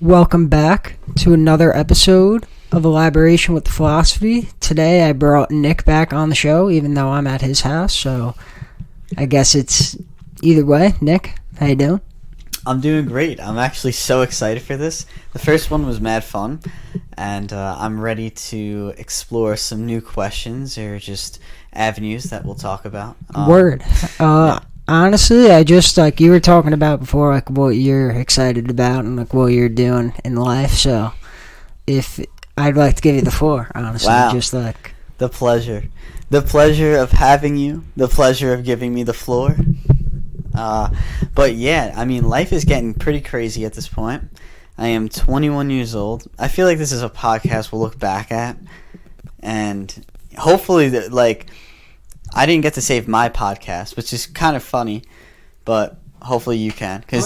Welcome back to another episode of Elaboration with Philosophy. Today I brought Nick back on the show, even though I'm at his house, so I guess it's either way. Nick, how you doing? I'm doing great. I'm actually so excited for this. The first one was mad fun, and I'm ready to explore some new questions or just avenues that we'll talk about. Word. Honestly, I just, you were talking about before, what you're excited about and, what you're doing in life, so if I'd like to give you the floor, honestly. Wow. The pleasure. The pleasure of having you. The pleasure of giving me the floor. But yeah, I mean, life is getting pretty crazy at this point. I am 21 years old. I feel like this is a podcast we'll look back at, and hopefully, I didn't get to save my podcast, which is kind of funny, but hopefully you can. They're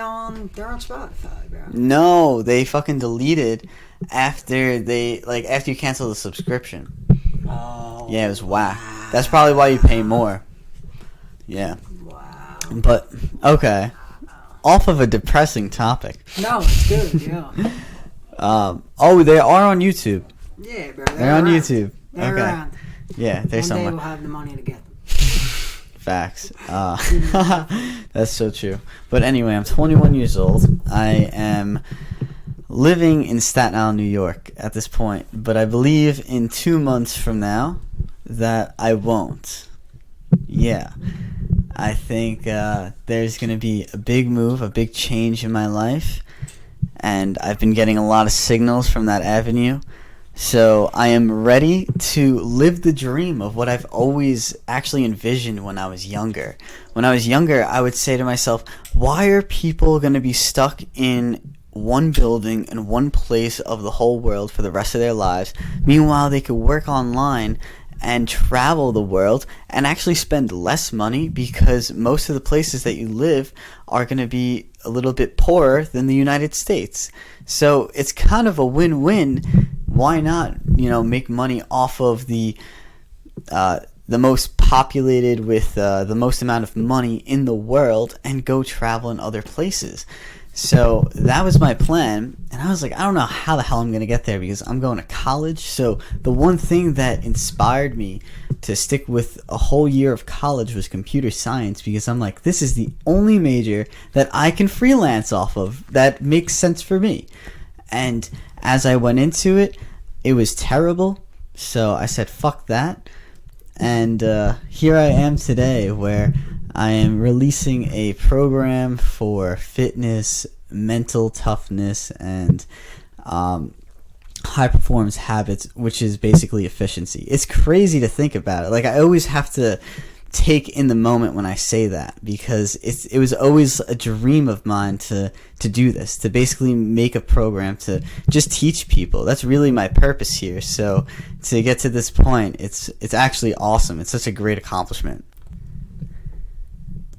on Spotify, bro. No, they fucking deleted after you cancel the subscription. Oh. Yeah, it was whack. That's probably why you pay more. Yeah. Wow. But, okay. Off of a depressing topic. No, it's good, yeah. They are on YouTube. Yeah, bro. They're on YouTube. They're okay. around. Yeah, there's One day someone. we'll have the money to get them. Facts. That's so true. But anyway, I'm 21 years old. I am living in Staten Island, New York at this point. But I believe in 2 months from now that I won't. Yeah. I think there's going to be a big move, a big change in my life. And I've been getting a lot of signals from that avenue. So I am ready to live the dream of what I've always actually envisioned when I was younger. When I was younger, I would say to myself, why are people going to be stuck in one building in one place of the whole world for the rest of their lives? Meanwhile, they could work online and travel the world and actually spend less money because most of the places that you live are going to be a little bit poorer than the United States. So it's kind of a win-win. Why not, make money off of the most populated with the most amount of money in the world and go travel in other places? So that was my plan, and I was like, I don't know how the hell I'm going to get there because I'm going to college. So the one thing that inspired me to stick with a whole year of college was computer science, because I'm like, this is the only major that I can freelance off of that makes sense for me. And as I went into it, it was terrible, so I said, fuck that. And here I am today, where I am releasing a program for fitness, mental toughness, and high performance habits, which is basically efficiency. It's crazy to think about it. I always have to take in the moment when I say that, because it was always a dream of mine to do this, to basically make a program to just teach people. That's really my purpose here. So to get to this point, it's actually awesome. It's such a great accomplishment.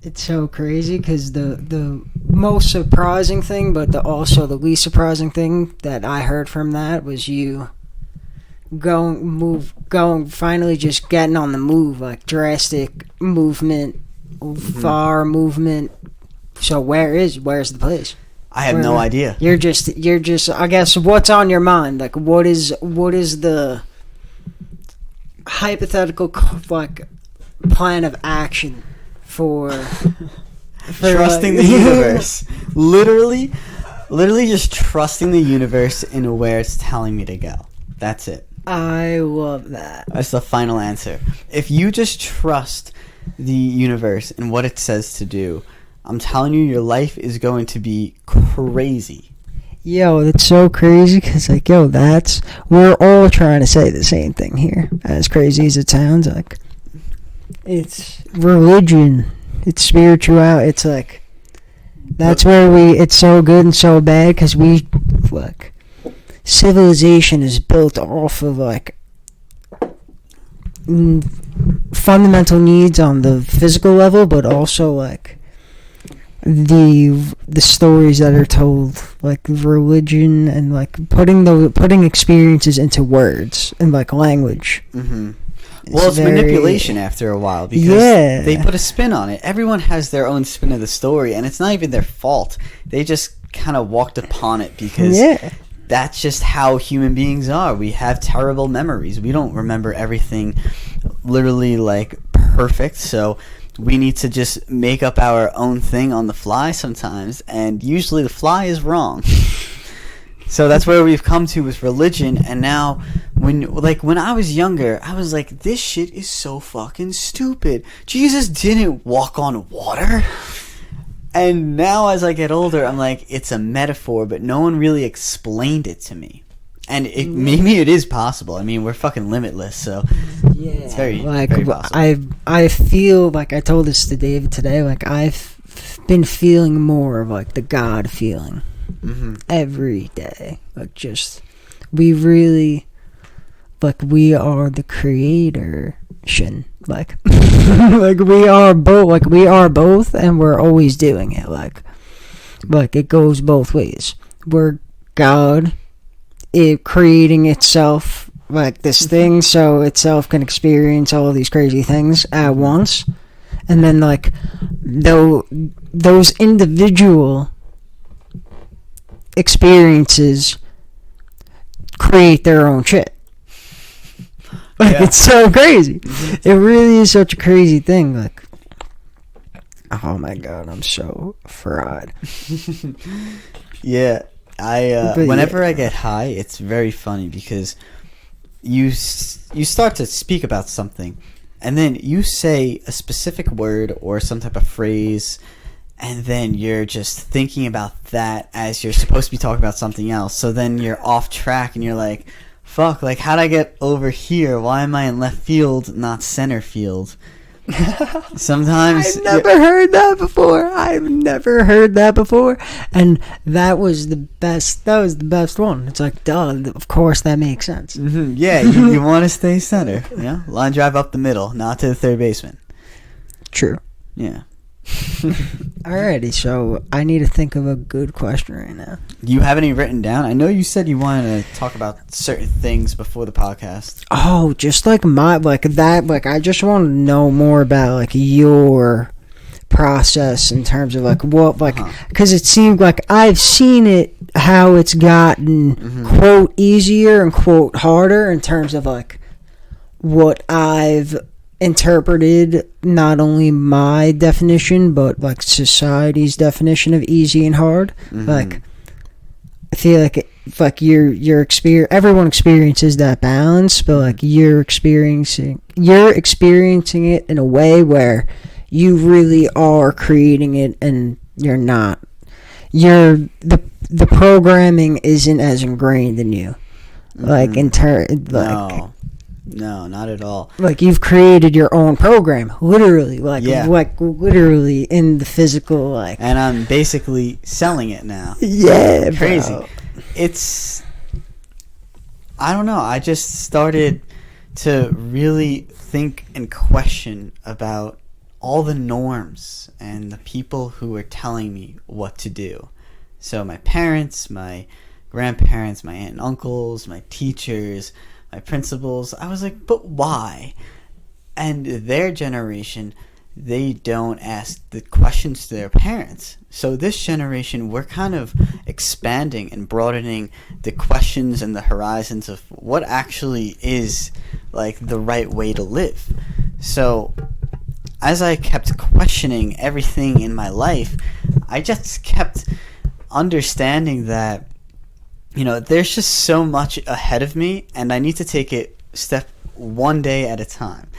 It's so crazy because the most surprising thing, but also the least surprising thing that I heard from that was you finally just getting on the move, drastic movement, far movement. So where's the place? I have no idea. You're just I guess, what's on your mind? What is the hypothetical plan of action for trusting the universe? Literally just trusting the universe in where it's telling me to go. That's it. I love that. That's the final answer. If you just trust the universe and what it says to do, I'm telling you, your life is going to be crazy. Yo, it's so crazy because, we're all trying to say the same thing here. As crazy as it sounds, it's religion, it's spirituality. It's that's where it's so good and so bad because civilization is built off of fundamental needs on the physical level, but also the stories that are told, religion, and putting experiences into words and language. Mm-hmm. Well, it's manipulation after a while, because they put a spin on it. Everyone has their own spin of the story, and it's not even their fault. They just kind of walked upon it because that's just how human beings are. We have terrible memories. We don't remember everything literally like perfect, so we need to just make up our own thing on the fly sometimes, and usually the fly is wrong. So that's where we've come to with religion. And now when I was younger, I was like, this shit is so fucking stupid. Jesus didn't walk on water. And now as I get older, I'm like, it's a metaphor, but no one really explained it to me. And maybe it is possible. I mean, we're fucking limitless, so it's very, very possible. I feel like I told this to David today. Like I've been feeling more of like the God feeling every day. Like just we really we are the creation. Like we are both. Like we are both, and we're always doing it. Like it goes both ways. We're God. It creating itself like this thing so itself can experience all these crazy things at once, and then like those individual experiences create their own shit. Like it's so crazy. It really is such a crazy thing. Like, oh my god, I'm so fried. Yeah. Whenever I get high, it's very funny because you start to speak about something, and then you say a specific word or some type of phrase, and then you're just thinking about that as you're supposed to be talking about something else. So then you're off track, and you're like, fuck, like, how'd I get over here? Why am I in left field, not center field? Sometimes I've never heard that before. And that was the best one. It's like, duh, of course that makes sense. Yeah, you want to stay center. Yeah, line drive up the middle, not to the third baseman. True. Yeah. Alrighty, so I need to think of a good question right now. Do you have any written down? I know you said you wanted to talk about certain things before the podcast. Oh, just like I just want to know more about like your process in terms of like what because it seemed like I've seen it how it's gotten quote easier and quote harder in terms of like what I've interpreted, not only my definition but like society's definition of easy and hard. Like I feel like your experience, everyone experiences that balance, but like you're experiencing it in a way where you really are creating it, and you're not. The programming isn't as ingrained in you. Like No, not at all. Like you've created your own program, literally, literally in the physical, like. And I'm basically selling it now. Yeah, crazy. Bro. I don't know. I just started to really think and question about all the norms and the people who are telling me what to do. So my parents, my grandparents, my aunt and uncles, my teachers, my principals, I was like, but why? And their generation, they don't ask the questions to their parents. So this generation, we're kind of expanding and broadening the questions and the horizons of what actually is like the right way to live. So as I kept questioning everything in my life, I just kept understanding that, you know, there's just so much ahead of me, and I need to take it step one day at a time.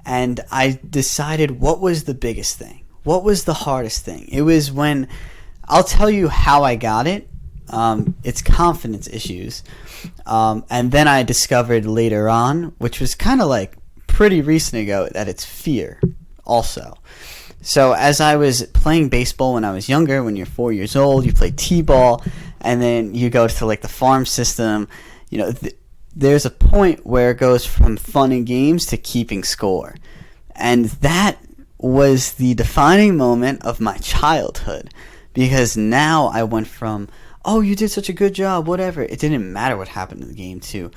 And I decided what was the biggest thing. What was the hardest thing? It was when, I'll tell you how I got it. It's confidence issues. And then I discovered later on, which was kind of like pretty recent ago, that it's fear also. So as I was playing baseball when I was younger, when you're 4 years old, you play t-ball, and then you go to like the farm system, you know, there's a point where it goes from fun and games to keeping score. And that was the defining moment of my childhood, because now I went from, oh, you did such a good job, whatever. It didn't matter what happened in the game, to,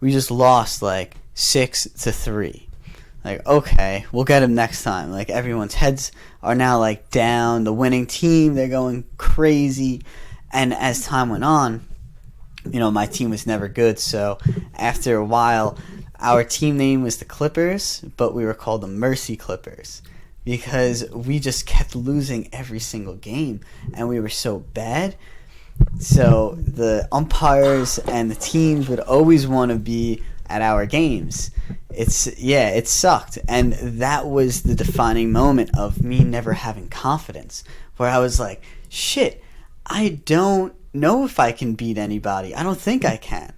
we just lost like 6-3. Like, okay, we'll get him next time. Like, everyone's heads are now, like, down. The winning team, they're going crazy. And as time went on, you know, my team was never good. So after a while, our team name was the Clippers, but we were called the Mercy Clippers because we just kept losing every single game, and we were so bad. So the umpires and the teams would always want to be at our games. It sucked. And that was the defining moment of me never having confidence, where I was like, shit, I don't know if I can beat anybody. I don't think I can.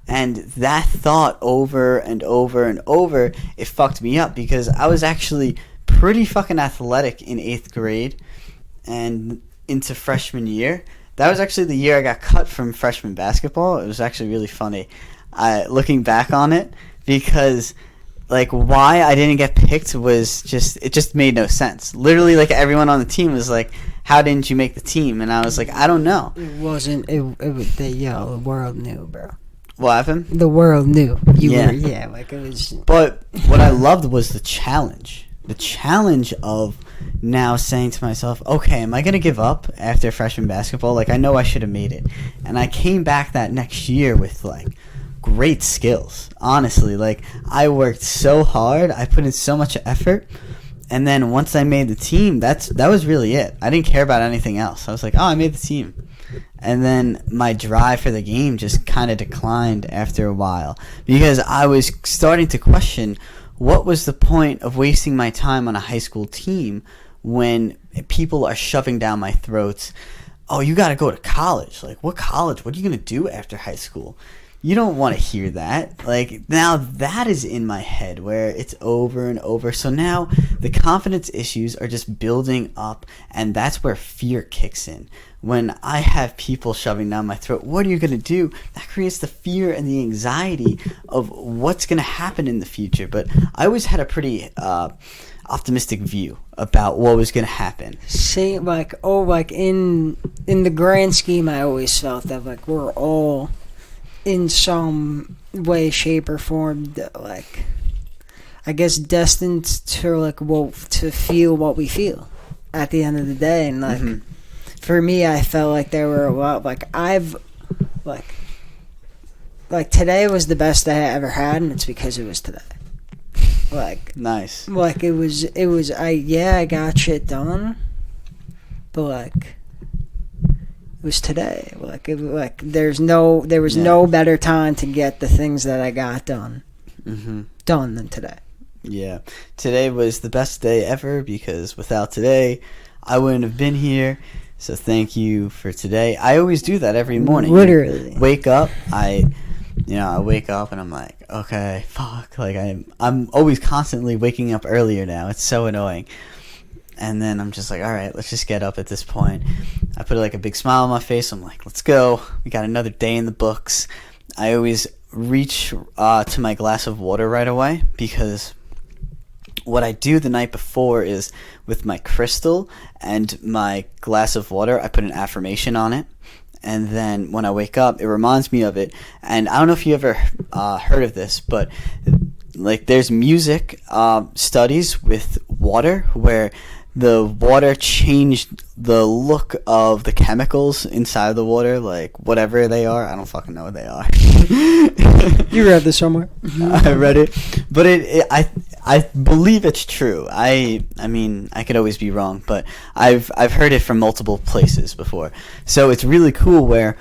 And that thought over and over and over, it fucked me up because I was actually pretty fucking athletic in 8th grade and into freshman year. That was actually the year I got cut from freshman basketball. It was actually really funny looking back on it because, like, why I didn't get picked was it just made no sense. Literally, like, everyone on the team was like, how didn't you make the team? And I was like, I don't know. It wasn't, the world knew, bro. What happened? The world knew. Like it was. But what I loved was the challenge. The challenge of now saying to myself, okay, am I going to give up after freshman basketball? Like, I know I should have made it. And I came back that next year with, like, great skills. Honestly, like, I worked so hard. I put in so much effort. And then once I made the team, that was really it. I didn't care about anything else. I was like, oh, I made the team. And then my drive for the game just kind of declined after a while because I was starting to question, what was the point of wasting my time on a high school team when people are shoving down my throats, oh, you got to go to college. Like, what college? What are you going to do after high school? You don't want to hear that. Like, now that is in my head where it's over and over. So now the confidence issues are just building up, and that's where fear kicks in. When I have people shoving down my throat, what are you going to do? That creates the fear and the anxiety of what's going to happen in the future. But I always had a pretty optimistic view about what was going to happen. See, in the grand scheme, I always felt that, like, we're all in some way, shape, or form, like, I guess destined to, like, to feel what we feel at the end of the day. And, like, for me, I felt like there were a lot, like today was the best day I ever had, and it's because it was today. Like, nice. Like, I got shit done, but, like, it was today. There was no better time to get the things that I got done than today. Yeah. Today was the best day ever because without today, I wouldn't have been here. So thank you for today. I always do that every morning. Literally. Wake up, I wake up and I'm like, okay, fuck. Like, I'm always constantly waking up earlier now. It's so annoying. And then I'm just like, all right, let's just get up at this point. I put like a big smile on my face. I'm like, let's go. We got another day in the books. I always reach to my glass of water right away because what I do the night before is with my crystal and my glass of water, I put an affirmation on it. And then when I wake up, it reminds me of it. And I don't know if you ever heard of this, but like there's music studies with water where the water changed the look of the chemicals inside of the water, like whatever they are. I don't fucking know what they are. You read this somewhere. I read it, but I believe it's true. I mean, I could always be wrong, but I've heard it from multiple places before. So it's really cool where,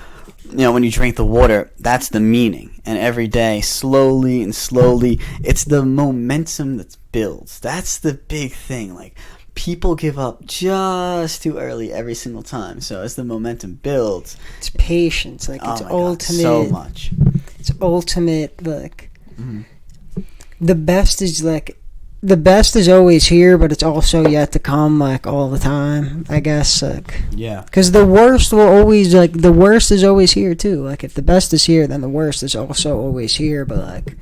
you know, when you drink the water, that's the meaning. And every day, slowly and slowly, it's the momentum that builds. That's the big thing. Like, people give up just too early every single time. So as the momentum builds, it's patience. Like, it's ultimate. God, so much. It's ultimate. Like, the best is always here, but it's also yet to come. Like, all the time, I guess. Like, yeah. Because the worst is always here too. Like, if the best is here, then the worst is also always here. But like,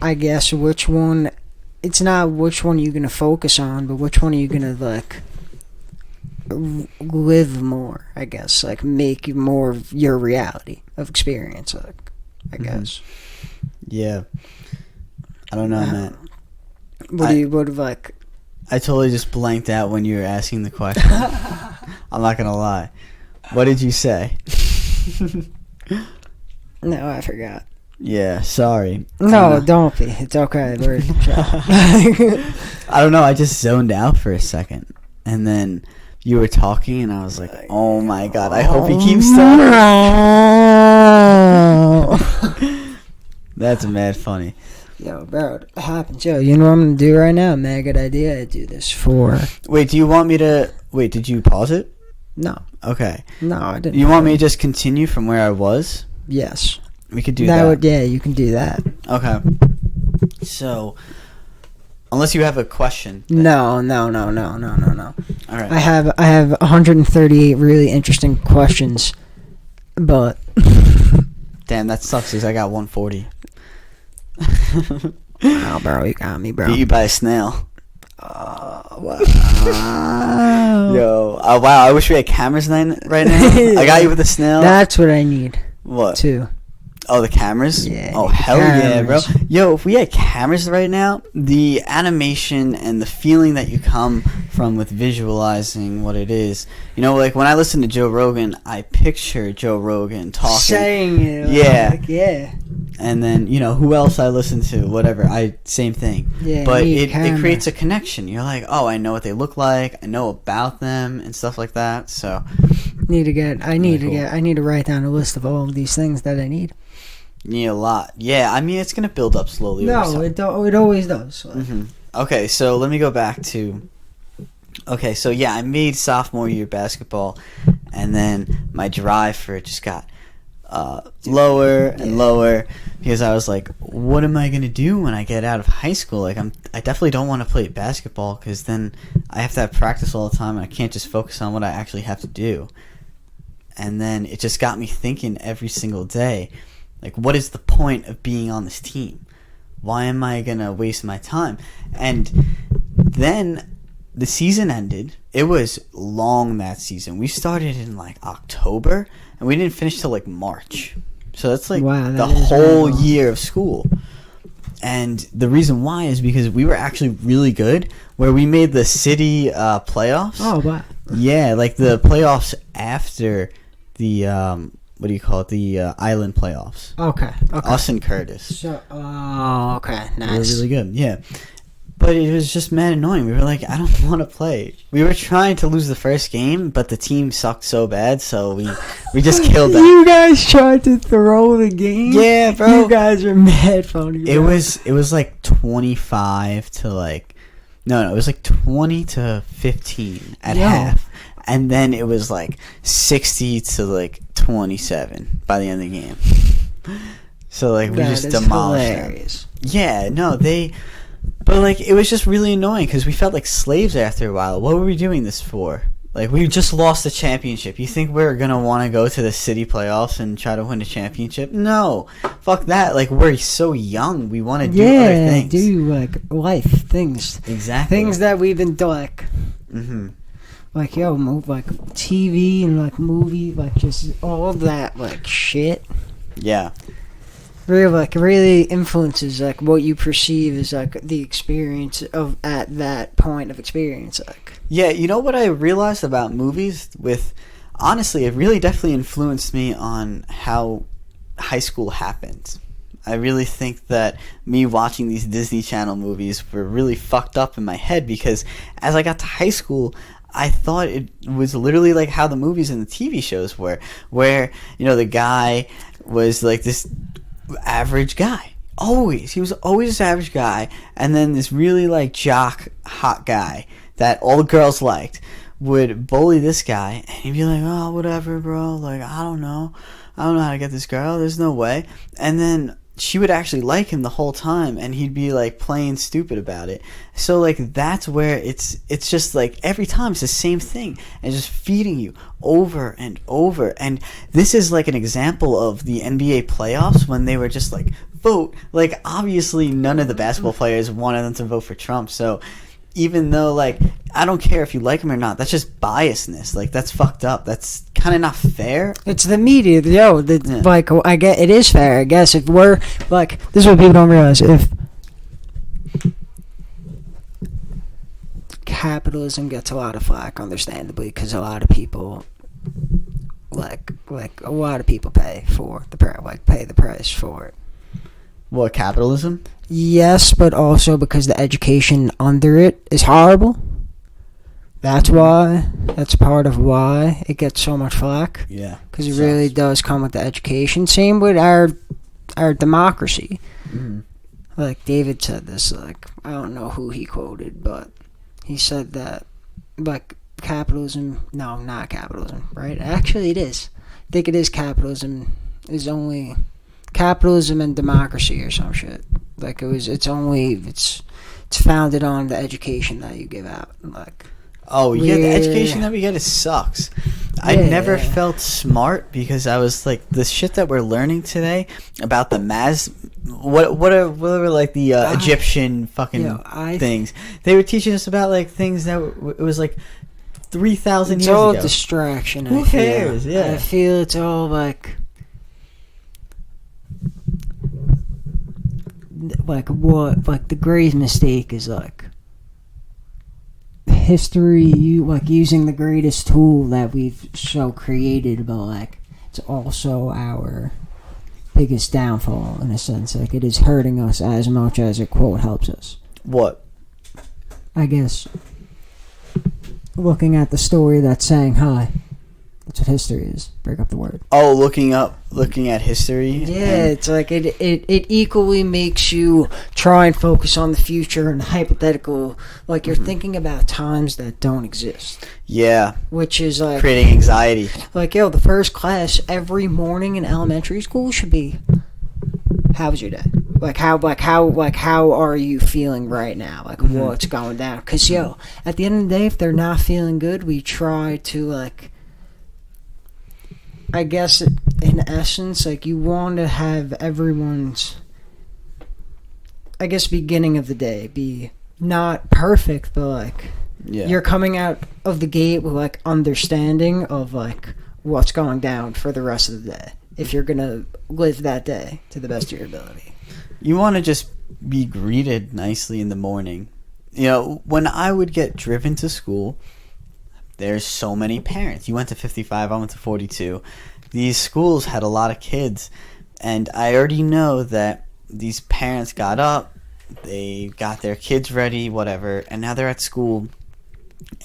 I guess which one? It's not which one you're gonna focus on, but which one are you gonna like live more? I guess, like, make more of your reality of experience. Like, I guess. Yeah. I don't know, man. What like? I totally just blanked out when you were asking the question. I'm not gonna lie. What did you say? No, I forgot. Yeah, sorry. No, don't be. It's okay. I don't know. I just zoned out for a second, and then you were talking, and I was like, "Oh my god! I hope he keeps talking." That's mad funny. Yo, bro, it happens. Yo, you know what I'm gonna do right now? Mad good idea. I do this for. Wait, do you want me to? Wait, did you pause it? No. Okay. No, I didn't. You want me to just continue from where I was? Yes. We could do that. Yeah, you can do that. Okay. So, unless you have a question. No. All right. I have 138 really interesting questions, but Damn, that sucks because I got 140. wow, bro, you got me, bro. Beat you by a snail. Wow. Yo, wow, I wish we had cameras right now. I got you with a snail. That's what I need. What? Too. Oh, the cameras? Yeah. Oh, hell yeah, bro. Cameras. Yo, if we had cameras right now, the animation and the feeling that you come from with visualizing what it is. You know, like when I listen to Joe Rogan, I picture Joe Rogan talking. Saying it. Yeah. Like, yeah. And then, you know, who else I listen to, whatever. Same thing. Yeah. But it creates a connection. You're like, oh, I know what they look like. I know about them and stuff like that. So I need to write down a list of all of these things that I need. You need a lot. Yeah, I mean, it's going to build up slowly. No, it always does. Mm-hmm. Okay, so let me go back to... Okay, so yeah, I made sophomore year basketball, and then my drive for it just got lower and lower, because I was like, what am I going to do when I get out of high school? Like, I definitely don't want to play basketball, because then I have to have practice all the time, and I can't just focus on what I actually have to do. And then it just got me thinking every single day, like, what is the point of being on this team? Why am I going to waste my time? And then the season ended. It was long that season. We started in, like, October, and we didn't finish till, like, March. So that's, like, the whole year of school. And the reason why is because we were actually really good, where we made the city playoffs. Oh, wow. Yeah, like, the playoffs after the... what do you call it? The island playoffs. Okay. Us and Curtis. So, okay, nice. We were really good, yeah. But it was just mad annoying. We were like, I don't want to play. We were trying to lose the first game, but the team sucked so bad, so we just killed them. You guys tried to throw the game? Yeah, bro. You guys are mad funny, bro. It was like 25 to like... No, it was like 20 to 15 at half. And then it was like 60 to like 27 by the end of the game. So like we just demolished them. Yeah, no, but like it was just really annoying because we felt like slaves after a while. What were we doing this for? Like we just lost the championship. You think we're gonna want to go to the city playoffs and try to win a championship? No, fuck that. Like we're so young, we want to do other things. Yeah, do like life things. Exactly. Things that we've been like. Mm-hmm. Like, yo, like TV and like movie, like just all of that like shit. Yeah. Really influences like what you perceive as like the experience of at that point of experience. Like, yeah, you know what I realized about movies? Honestly, it really definitely influenced me on how high school happened. I really think that me watching these Disney Channel movies were really fucked up in my head because as I got to high school, I thought it was literally like how the movies and the TV shows were, where, you know, the guy was like this average guy. He was always this average guy, and then this really like jock hot guy that all the girls liked would bully this guy, and he'd be like, oh, whatever, bro, like, I don't know how to get this girl, there's no way. And then she would actually like him the whole time, and he'd be like playing stupid about it. So like that's where it's just like every time it's the same thing and just feeding you over and over. And this is like an example of the NBA playoffs when they were just like vote. Like obviously none of the basketball players wanted them to vote for Trump. So even though like I don't care if you like him or not, that's just biasness. Like that's fucked up. That's kind of not fair. It's the media, like I get it is fair. I guess if we're like this is what people don't realize. capitalism gets a lot of flack, understandably, because a lot of people, like a lot of people pay the price for it. What, capitalism? Yes, but also because the education under it is horrible. That's why. That's part of why it gets so much flack. Yeah. Because it really does come with the education. Same with our democracy. Mm-hmm. Like David said this. Like, I don't know who he quoted, but he said that like capitalism. No, not capitalism. Right? Actually, it is. I think it is capitalism. Is only capitalism and democracy or some shit. Like it's founded on the education that you give out. Like, oh yeah, the education that we get sucks. I never felt smart because I was like, the shit that we're learning today about the what are like the Egyptian fucking things. They were teaching us about like things that it was like 3,000 years ago. It's all distraction. Who cares? Yeah, I feel it's all like what, like the greatest mistake is like history, using the greatest tool that we've so created, but like it's also our biggest downfall in a sense. Like it is hurting us as much as it quote helps us. What? I guess looking at the story that's saying hi. That's what history is. Break up the word. Oh, looking at history. Yeah, it's like it equally makes you try and focus on the future and hypothetical. Like you're thinking about times that don't exist. Yeah. Which is like creating anxiety. Like, the first class every morning in elementary school should be, how was your day? How are you feeling right now? Like, what's going down? Because, at the end of the day, if they're not feeling good, we try to, like, I guess in essence, like, you want to have everyone's, I guess, beginning of the day be not perfect, but like you're coming out of the gate with like understanding of like what's going down for the rest of the day if you're gonna live that day to the best of your ability. You want to just be greeted nicely in the morning. When I would get driven to school, there's so many parents. You went to 55, I went to 42. These schools had a lot of kids, and I already know that these parents got up, they got their kids ready, whatever, and now they're at school,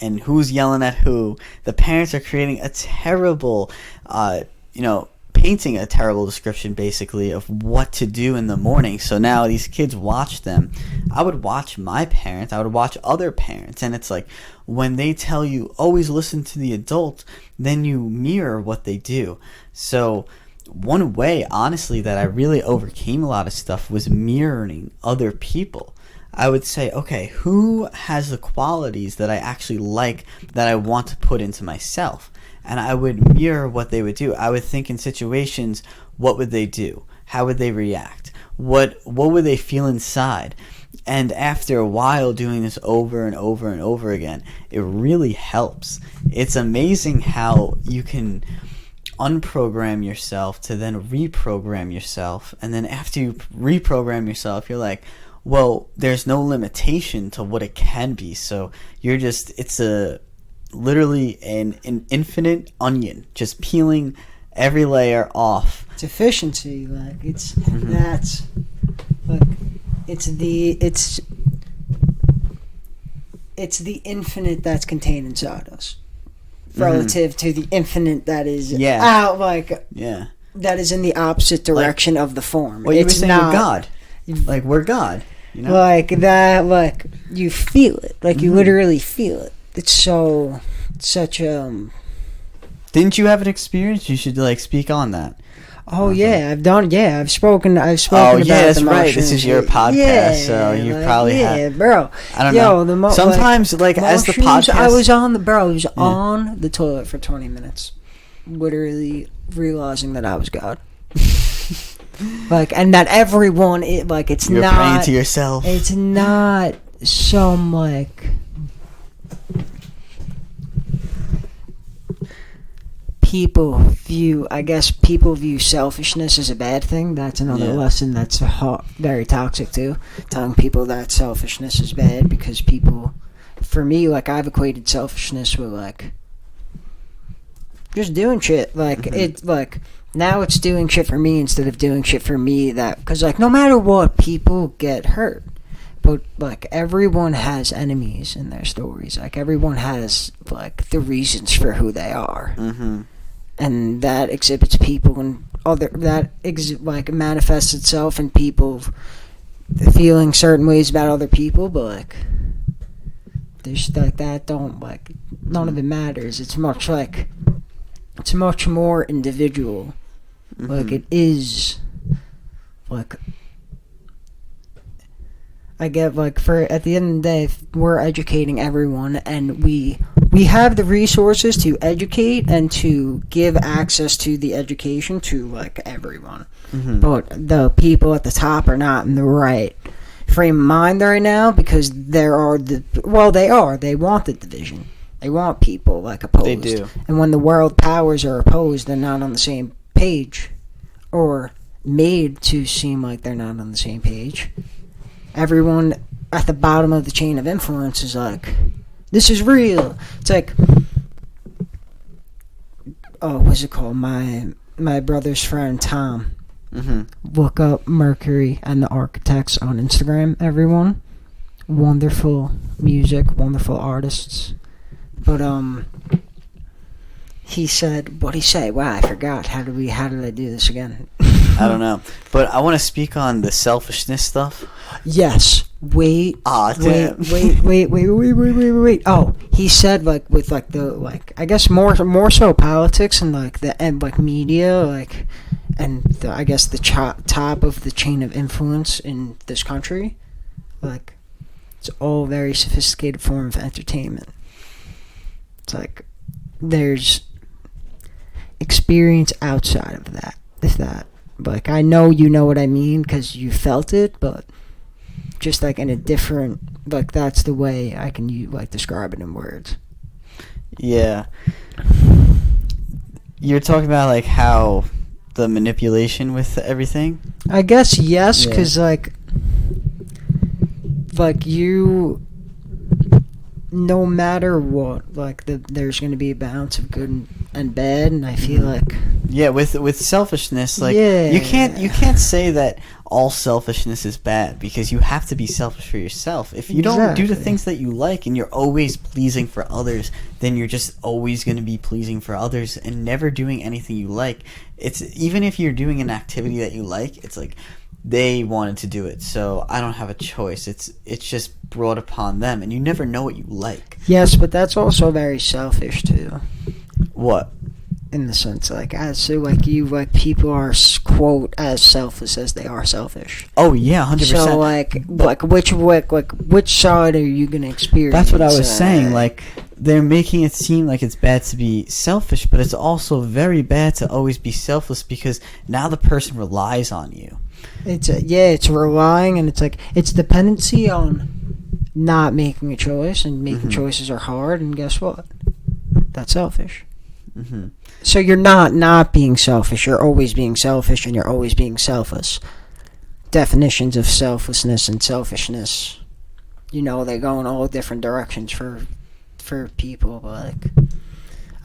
and who's yelling at who? The parents are creating a terrible, painting a terrible description, basically, of what to do in the morning. So now these kids watch them. I would watch my parents. I would watch other parents. And it's like, when they tell you, always listen to the adult, then you mirror what they do. So one way, honestly, that I really overcame a lot of stuff was mirroring other people. I would say, okay, who has the qualities that I actually like that I want to put into myself? And I would mirror what they would do. I would think in situations, what would they do? How would they react? What would they feel inside? And after a while doing this over and over and over again, it really helps. It's amazing how you can unprogram yourself to then reprogram yourself. And then after you reprogram yourself, you're like, well, there's no limitation to what it can be. So it's literally an infinite onion, just peeling every layer off. It's efficiency, like that's like it's the infinite that's contained inside us, relative to the infinite that is out, that is in the opposite direction of the form. Well, you were saying we're God, like we're God, like that, like you feel it, like you literally feel it. It's such Didn't you have an experience? You should speak on that. Oh yeah, I've done. Yeah, I've spoken. Oh yeah, that's right. This is your podcast, so you probably have. Yeah, bro. I don't know. Sometimes, as the podcast, I was on the toilet for 20 minutes, literally realizing that I was God. And that everyone, it's you're not praying to yourself. It's not some people view selfishness as a bad thing. That's another lesson that's very toxic too. Telling people that selfishness is bad because people for me, like, I've equated selfishness with, like, just doing shit. Like, it's, like, now it's doing shit for me instead of doing shit for me that, because, like, no matter what, people get hurt. But, like, everyone has enemies in their stories. Like, everyone has, like, the reasons for who they are. And that exhibits people and like, manifests itself in people feeling certain ways about other people, but, like, there's, like, that don't, like, none of it matters. It's much more individual. Like, it is, like, I get, like, for at the end of the day, we're educating everyone, and we have the resources to educate and to give access to the education to, like, everyone. But the people at the top are not in the right frame of mind right now, because they want the division. They want people, like, opposed. They do. And when the world powers are opposed, they're not on the same page, or made to seem like they're not on the same page. Everyone at the bottom of the chain of influence is like, this is real. It's like, what's it called? My brother's friend, Tom. Look up Mercury and the Architects on Instagram, everyone. Wonderful music, wonderful artists. But, he said, what'd he say? Wow, I forgot. How did I do this again? I don't know. But I want to speak on the selfishness stuff. Yes. Wait. Damn. Wait. Oh, he said, like, with, like, the, like, I guess more so politics and, like, like, media, like, and I guess the top of the chain of influence in this country, like, it's all very sophisticated form of entertainment. It's like, there's experience outside of that, if that. Like, I know you know what I mean because you felt it, but just, like, in a different, like, that's the way I can describe it in words. Yeah. You're talking about, like, how the manipulation with everything? I guess yes, because, like, you, no matter what, like, there's going to be a balance of good and bad, and I feel like, yeah, with selfishness, like, yeah, you can't say that all selfishness is bad, because you have to be selfish for yourself. If you don't do the things that you like and you're always pleasing for others, then you're just always going to be pleasing for others and never doing anything you like. It's, even if you're doing an activity that you like, it's like, they wanted to do it, so I don't have a choice. It's just brought upon them, and you never know what you like. Yes, but that's also very selfish too. What? In the sense, like, as so, like, you, like, people are, quote, as selfless as they are selfish. Oh yeah, 100%. So, which side are you gonna experience? That's what I was saying. Like, they're making it seem like it's bad to be selfish, but it's also very bad to always be selfless, because now the person relies on you. It's relying, and it's like, it's dependency on not making a choice, and making choices are hard, and guess what? That's selfish. So you're not being selfish, you're always being selfish, and you're always being selfless. Definitions of selflessness and selfishness, they go in all different directions for people, but, like,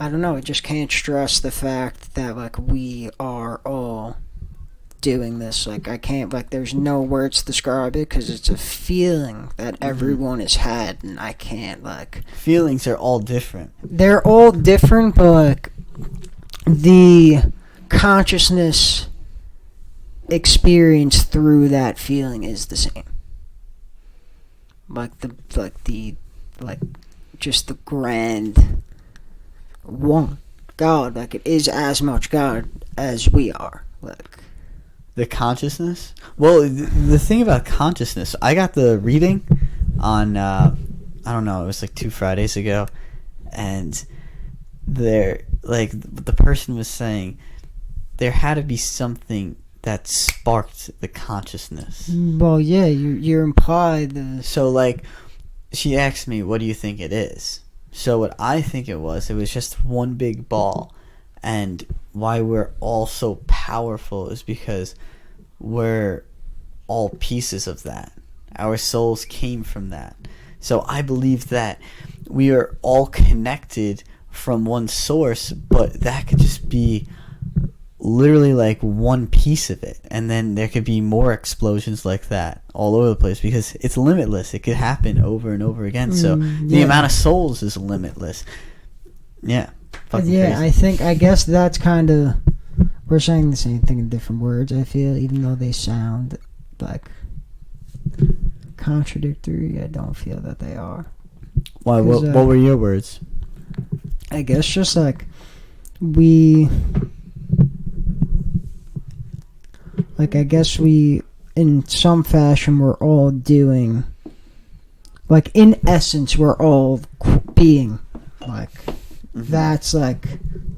I don't know, I just can't stress the fact that, like, we are all doing this. Like, I can't, like, there's no words to describe it, because it's a feeling that everyone has had, and I can't, like, feelings are all different. They're all different, but, like, the consciousness experience through that feeling is the same. Just the grand one God, like, it is as much God as we are, like. The consciousness? Well, the thing about consciousness, I got the reading on, I don't know, it was like 2 Fridays ago, and the person was saying there had to be something that sparked the consciousness. Well, yeah, you're implied. So, like, she asked me, what do you think it is? So what I think it was just one big ball. And why we're all so powerful is because we're all pieces of that. Our souls came from that. So I believe that we are all connected from one source, but that could just be literally like one piece of it, and then there could be more explosions like that all over the place because it's limitless. It could happen over and over again. So the amount of souls is limitless. Yeah. Crazy. I guess that's kind of, we're saying the same thing in different words, I feel, even though they sound like contradictory. I don't feel that they are. Why? What were your words? I guess just like I guess we, in some fashion, we're all doing, like, in essence, we're all being, like, that's, like,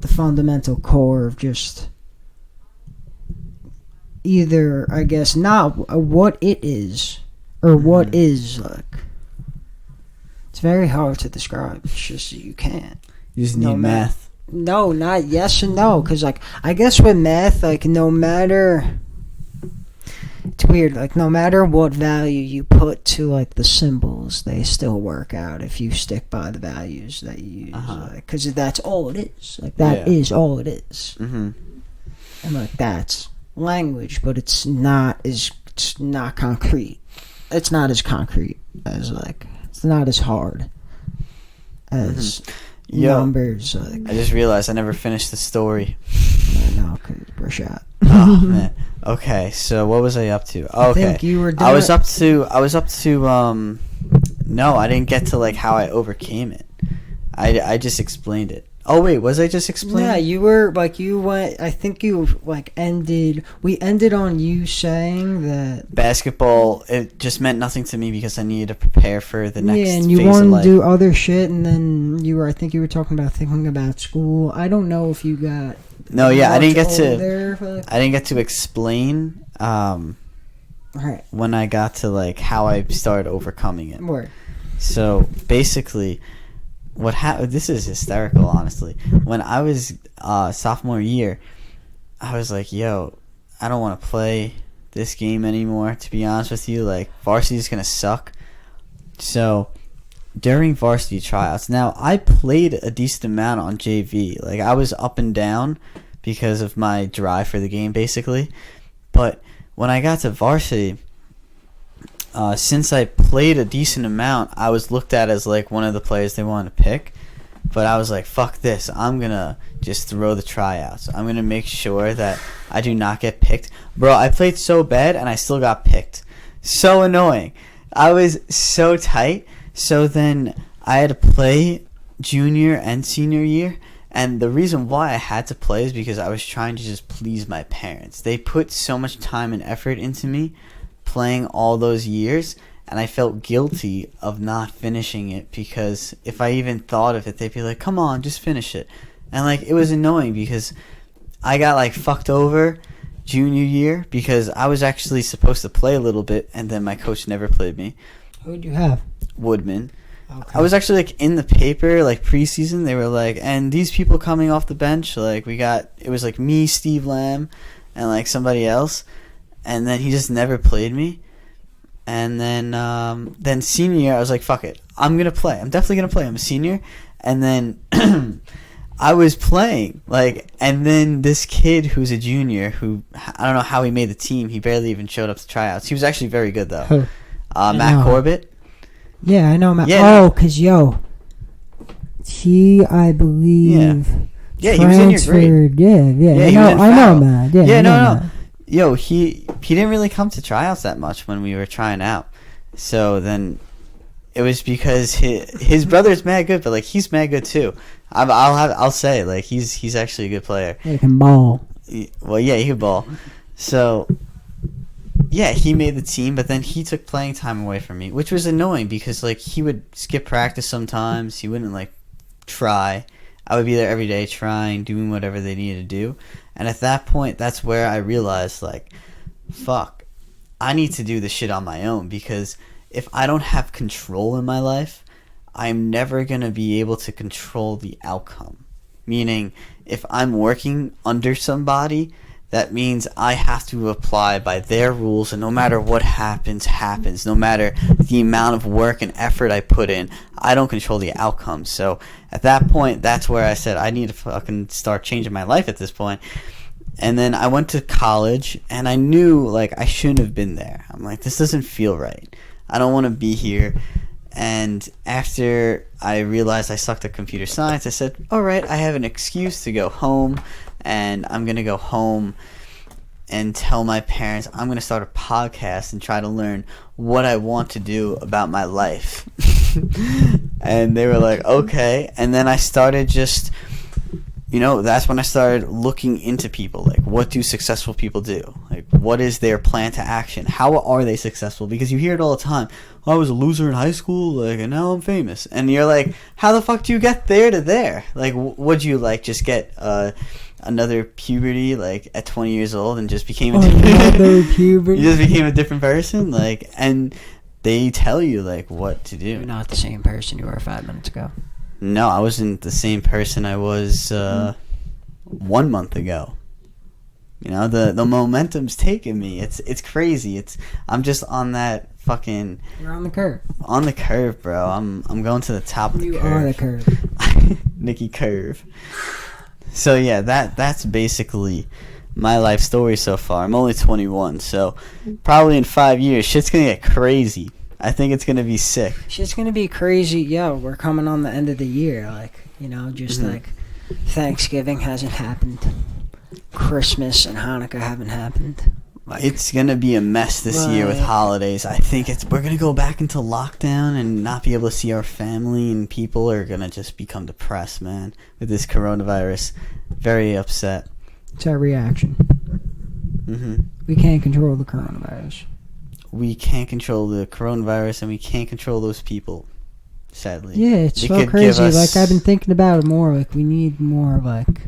the fundamental core of just either, I guess, not what it is, or what is, like, it's very hard to describe. It's just you can't. You just need math. No, not yes and no, because, like, I guess with math, like, no matter... It's weird, like, no matter what value you put to, like, the symbols, they still work out if you stick by the values that you use. Because that's all it is. Like, that is all it is. And, like, that's language, but it's not concrete. It's not as concrete as, like, it's not as hard as numbers. Like, I just realized I never finished the story. I know, because we're shot. Oh, man. Okay, so what was I up to? Okay. I think you were I was up to no, I didn't get to like how I overcame it. I just explained it. Oh wait, was I just explaining? Yeah, you were like, you went, I think you like we ended on you saying that basketball, it just meant nothing to me because I needed to prepare for the next phase of life. Yeah, and you wanted to do other shit, and then I think you were talking about thinking about school. I don't know if you got No, yeah, I didn't get to explain right. when I got to like how I started overcoming it. Word. So basically, what happened? This is hysterical, honestly. When I was sophomore year, I was like, "Yo, I don't want to play this game anymore." To be honest with you, like varsity is gonna suck. So during varsity tryouts, now I played a decent amount on JV. Like I was up and down because of my drive for the game, basically. But when I got to varsity, since I played a decent amount, I was looked at as like one of the players they wanted to pick. But I was like, fuck this. I'm going to just throw the tryouts. I'm going to make sure that I do not get picked. Bro, I played so bad and I still got picked. So annoying. I was so tight. So then I had to play junior and senior year. And the reason why I had to play is because I was trying to just please my parents. They put so much time and effort into me playing all those years, and I felt guilty of not finishing it because if I even thought of it, they'd be like, come on, just finish it. And like it was annoying because I got like fucked over junior year because I was actually supposed to play a little bit, and then my coach never played me. Who'd you have? Woodman. Okay. I was actually like in the paper like preseason. They were like, and these people coming off the bench, like it was like me, Steve Lamb, and like somebody else, and then he just never played me. And then senior year, I was like, fuck it, I'm gonna play. I'm definitely gonna play. I'm a senior, and then I was playing like, and then this kid who's a junior who I don't know how he made the team. He barely even showed up to tryouts. He was actually very good though. Matt Corbett. Yeah, I know Matt. Yeah, because he, I believe, he was in your grade. Yeah, I know Matt. Yeah, no. Yo, he didn't really come to tryouts that much when we were trying out. So then it was because his brother's mad good, but like he's mad good too. I'll say like he's actually a good player. He can ball. Well, yeah, he can ball. So. Yeah, he made the team, but then he took playing time away from me, which was annoying because like he would skip practice sometimes. He wouldn't like try. I would be there every day trying, doing whatever they needed to do. And at that point, that's where I realized like, fuck, I need to do this shit on my own because if I don't have control in my life, I'm never going to be able to control the outcome. Meaning, if I'm working under somebody, that means I have to apply by their rules, and no matter what happens, no matter the amount of work and effort I put in, I don't control the outcome. So at that point, that's where I said I need to fucking start changing my life at this point. And then I went to college, and I knew, like, I shouldn't have been there. I'm like, this doesn't feel right. I don't want to be here. And after I realized I sucked at computer science, I said, all right, I have an excuse to go home, and I'm going to go home and tell my parents I'm going to start a podcast and try to learn what I want to do about my life. And they were like, okay. And then I started just, that's when I started looking into people. Like, what do successful people do? Like, what is their plan to action? How are they successful? Because you hear it all the time. I was a loser in high school, like, and now I'm famous. And you're like, how the fuck do you get there to there? Like, would you, like, just get another puberty, like, at 20 years old and just became another puberty? You just became a different person? Like, and they tell you, like, what to do. You're not the same person you were 5 minutes ago. No, I wasn't the same person I was 1 month ago. The momentum's taking me. It's crazy. I'm just on that fucking. You're on the curve. On the curve, bro. I'm going to the top of the curve. You are the curve. Nicky Curve. So yeah, that's basically my life story so far. I'm only 21, so probably in 5 years, shit's gonna get crazy. I think it's gonna be sick. Shit's gonna be crazy. Yo, we're coming on the end of the year. Like, like Thanksgiving hasn't happened. Christmas and Hanukkah haven't happened. Like, it's gonna be a mess this year with holidays. I think we're gonna go back into lockdown and not be able to see our family, and people are gonna just become depressed, man, with this coronavirus. Very upset. It's our reaction. Mm-hmm. We can't control the coronavirus. We can't control the coronavirus, and we can't control those people, sadly. Yeah, it's so crazy. Like, I've been thinking about it more. Like, we need more, like...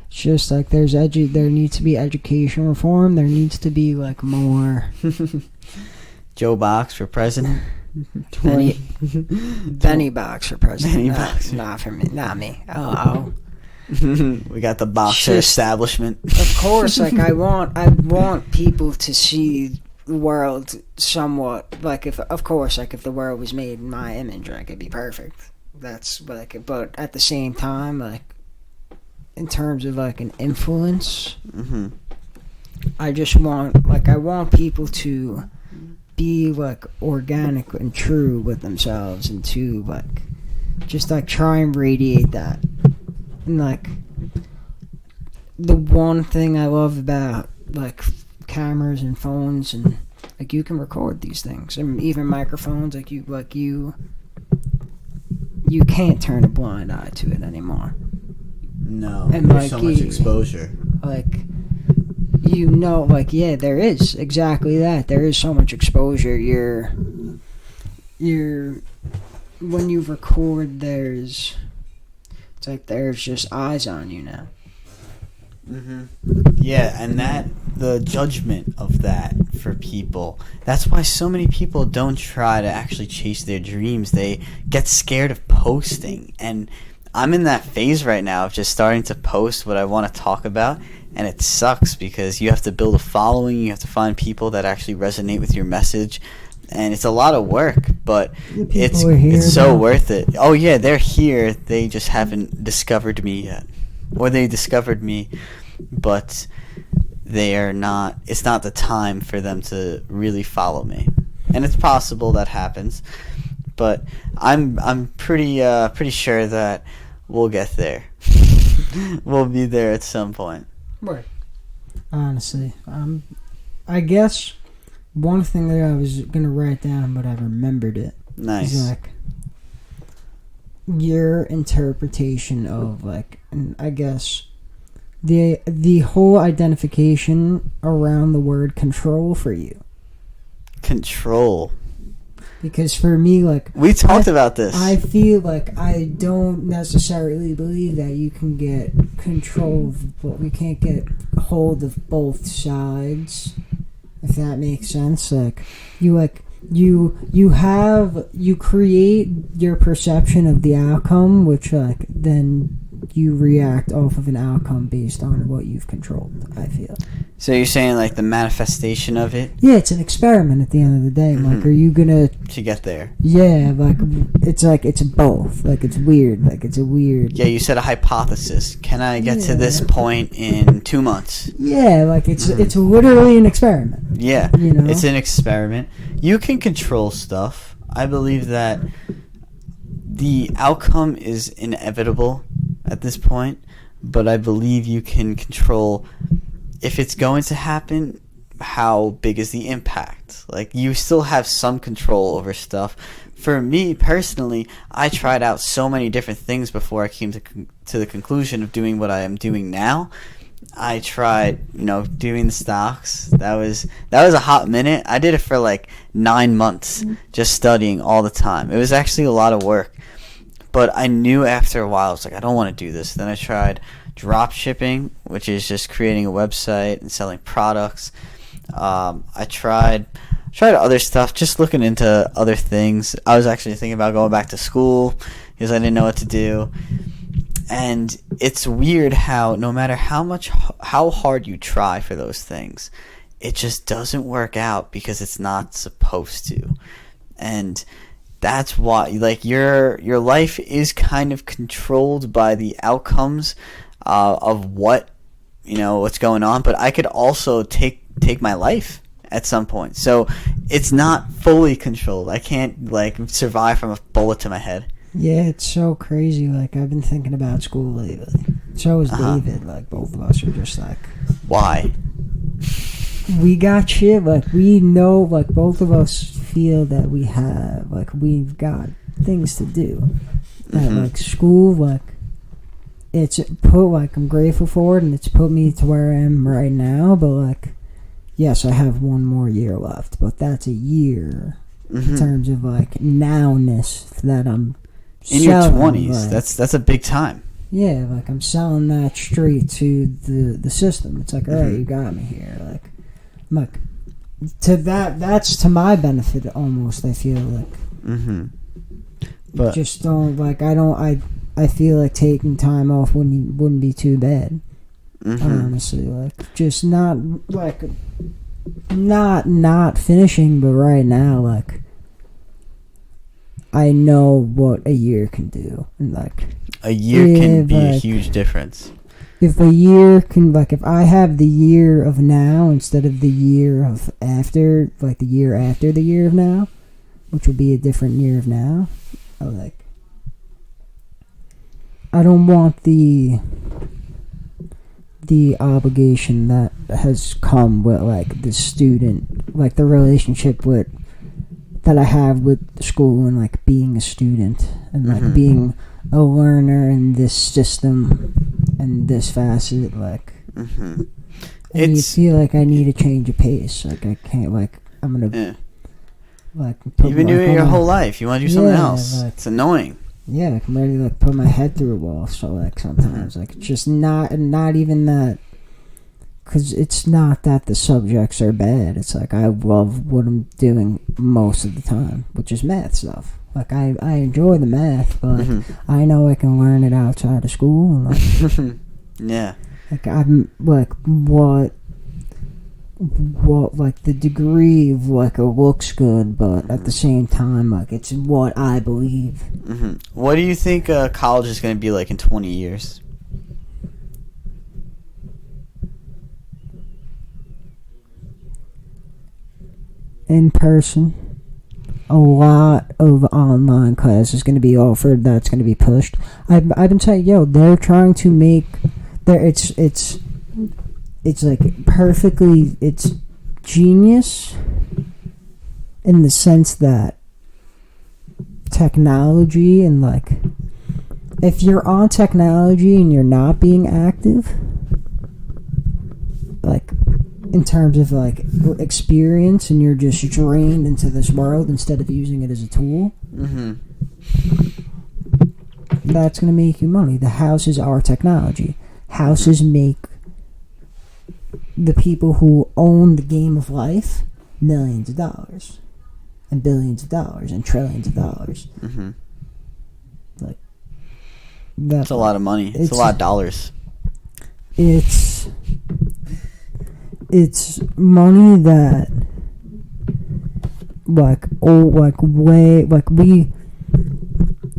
It's just, like, there needs to be education reform. There needs to be, like, more... Joe Box for president? Benny Box for president. Benny Box. Not for me. Not me. Oh. We got the boxer establishment. Of course, like, I want people to see the world somewhat, like, if the world was made in my image, like, it'd be perfect. That's like, but at the same time, like, in terms of, like, an influence, I just want, like, I want people to be, like, organic and true with themselves, and to, like, just, like, try and radiate that. And, like, the one thing I love about, like, cameras and phones, and, like, you can record these things, and even microphones, like, you can't turn a blind eye to it anymore. No, and, there's so much exposure. Like, like, yeah, there is exactly that. There is so much exposure. When you record, it's like there's just eyes on you now. Yeah, and the judgment of that for people. That's why so many people don't try to actually chase their dreams. They get scared of posting. And I'm in that phase right now of just starting to post what I want to talk about. And it sucks because you have to build a following. You have to find people that actually resonate with your message. And it's a lot of work, but it's so worth it. Oh yeah, they're here. They just haven't discovered me yet, or they discovered me, but they are not. It's not the time for them to really follow me, and it's possible that happens, but I'm pretty sure that we'll get there. We'll be there at some point. Right. Honestly, I guess. One thing that I was gonna write down, but I remembered it. Nice. Is, like, your interpretation of, like, and I guess the whole identification around the word control for you. Control. Because for me, like, we talked about this. I feel like I don't necessarily believe that you can get control, but we can't get hold of both sides. If that makes sense. Like, you create your perception of the outcome, which, like, then you react off of an outcome based on what you've controlled, I feel. So you're saying like the manifestation of it? Yeah, it's an experiment at the end of the day. Like, are you gonna to get there? Yeah, it's both. Like, it's weird. Like, it's a weird. Yeah, you said a hypothesis. Can I get to this point in 2 months? Yeah, like it's literally an experiment. Yeah, it's an experiment. You can control stuff. I believe that the outcome is inevitable at this point, but I believe you can control if it's going to happen, how big is the impact. Like, you still have some control over stuff. For me personally, I tried out so many different things before I came to the conclusion of doing what I am doing now. I tried, doing the stocks. That was a hot minute. I did it for like 9 months, just studying all the time. It was actually a lot of work, but I knew after a while, I was like, I don't want to do this. Then I tried drop shipping, which is just creating a website and selling products. I tried other stuff, just looking into other things. I was actually thinking about going back to school because I didn't know what to do. And it's weird how no matter how hard you try for those things, it just doesn't work out because it's not supposed to. And that's why, like, your life is kind of controlled by the outcomes of what's going on. But I could also take my life at some point, so it's not fully controlled. I can't survive from a bullet to my head. Yeah, it's so crazy. Like, I've been thinking about school lately. So is David. Like, both of us are just like, why? We got shit. Like, we know. Like, both of us feel that we've got things to do. That like school, like, it's put, like, I'm grateful for it, and it's put me to where I am right now. But like, yes, I have one more year left, but that's a year in terms of like nowness that I'm. In your 20s, that's a big time. Yeah, like, I'm selling that straight to the system. It's like, all right, you got me here. Like to that's to my benefit almost. I feel like. But just don't like. I feel like taking time off wouldn't be too bad. Honestly, like, just not finishing, but right now, like, I know what a year can do, and like a year can be a huge difference. If a year can, like, if I have the year of now instead of the year of after, like the year after the year of now, which would be a different year of now, I don't want the obligation that has come with, like, the student, like, the relationship that I have with school and, like, being a student and, like, being a learner in this system and this facet, like, I feel like I need a change of pace. Like, I can't, like, I'm gonna, like, you've been doing it your whole life. You want to do something else. Like, it's annoying. Yeah, like, I'm ready to, like, put my head through a wall. So, like, sometimes, like, just not even that. Because it's not that the subjects are bad. It's like, I love what I'm doing most of the time, which is math stuff. Like, I enjoy the math, but I know I can learn it outside of school. And, like, yeah. Like, I'm, like, what, like, the degree of, like, it looks good, but at the same time, like, it's what I believe. What do you think college is going to be like in 20 years? In person, a lot of online classes going to be offered. That's going to be pushed. I've been saying, they're trying to make it's like perfectly, it's genius in the sense that technology and, like, if you're on technology and you're not being active, like, in terms of, like, experience, and you're just drained into this world instead of using it as a tool, that's going to make you money. The houses are technology. Houses make the people who own the game of life millions of dollars and billions of dollars and trillions of dollars. Like, That's a lot of money. It's a lot of dollars. It's money that